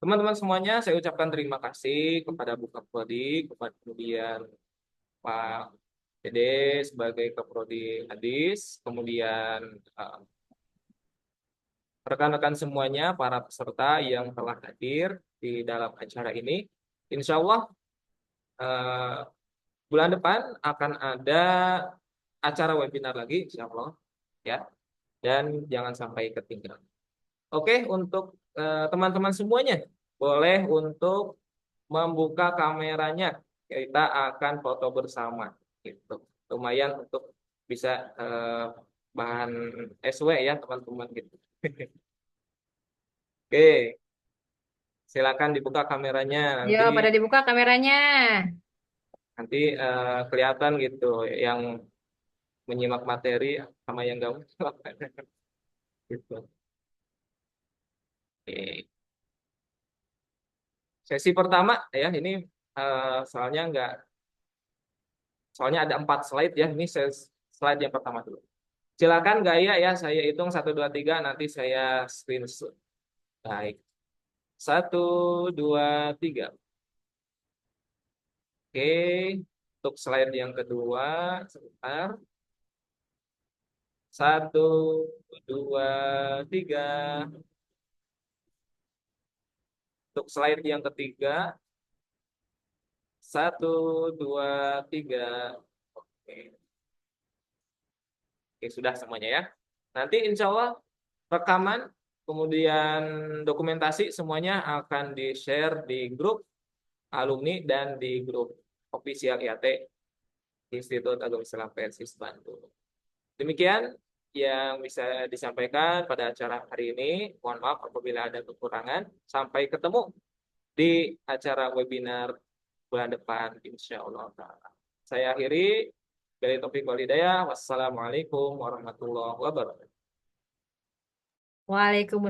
Teman-teman semuanya, saya ucapkan terima kasih kepada Bu Kaprodi, kemudian Pak Dede sebagai Kaprodi Hadis, kemudian rekan-rekan semuanya, para peserta yang telah hadir di dalam acara ini. Insya Allah bulan depan akan ada acara webinar lagi, insya Allah, ya. Dan jangan sampai ketinggalan. Oke, untuk teman-teman semuanya, boleh untuk membuka kameranya. Kita akan foto bersama, gitu. Lumayan untuk bisa bahan SW ya, teman-teman, gitu. Oke, silakan dibuka kameranya. Yo, pada dibuka kameranya. Nanti kelihatan gitu yang menyimak materi sama yang nggak menyimak. Gitu. Oke. Sesi pertama ya ini soalnya ada 4 slide ya. Ini slide yang pertama dulu. Silakan gaya ya, saya hitung 1, 2, 3, nanti saya screenshot. Baik. 1, 2, 3. Oke, untuk slide yang kedua, sebentar. 1, 2, 3. Untuk slide yang ketiga, 1, 2, 3. Oke. Oke, sudah semuanya ya. Nanti insya Allah rekaman, kemudian dokumentasi semuanya akan di-share di grup alumni dan di grup official IAT Institut Agama Islam Persis Bandung. Demikian yang bisa disampaikan pada acara hari ini. Mohon maaf apabila ada kekurangan. Sampai ketemu di acara webinar bulan depan, insya Allah. Saya akhiri. Dari topik walidayah. Wassalamualaikum warahmatullahi wabarakatuh. Waalaikumsalam.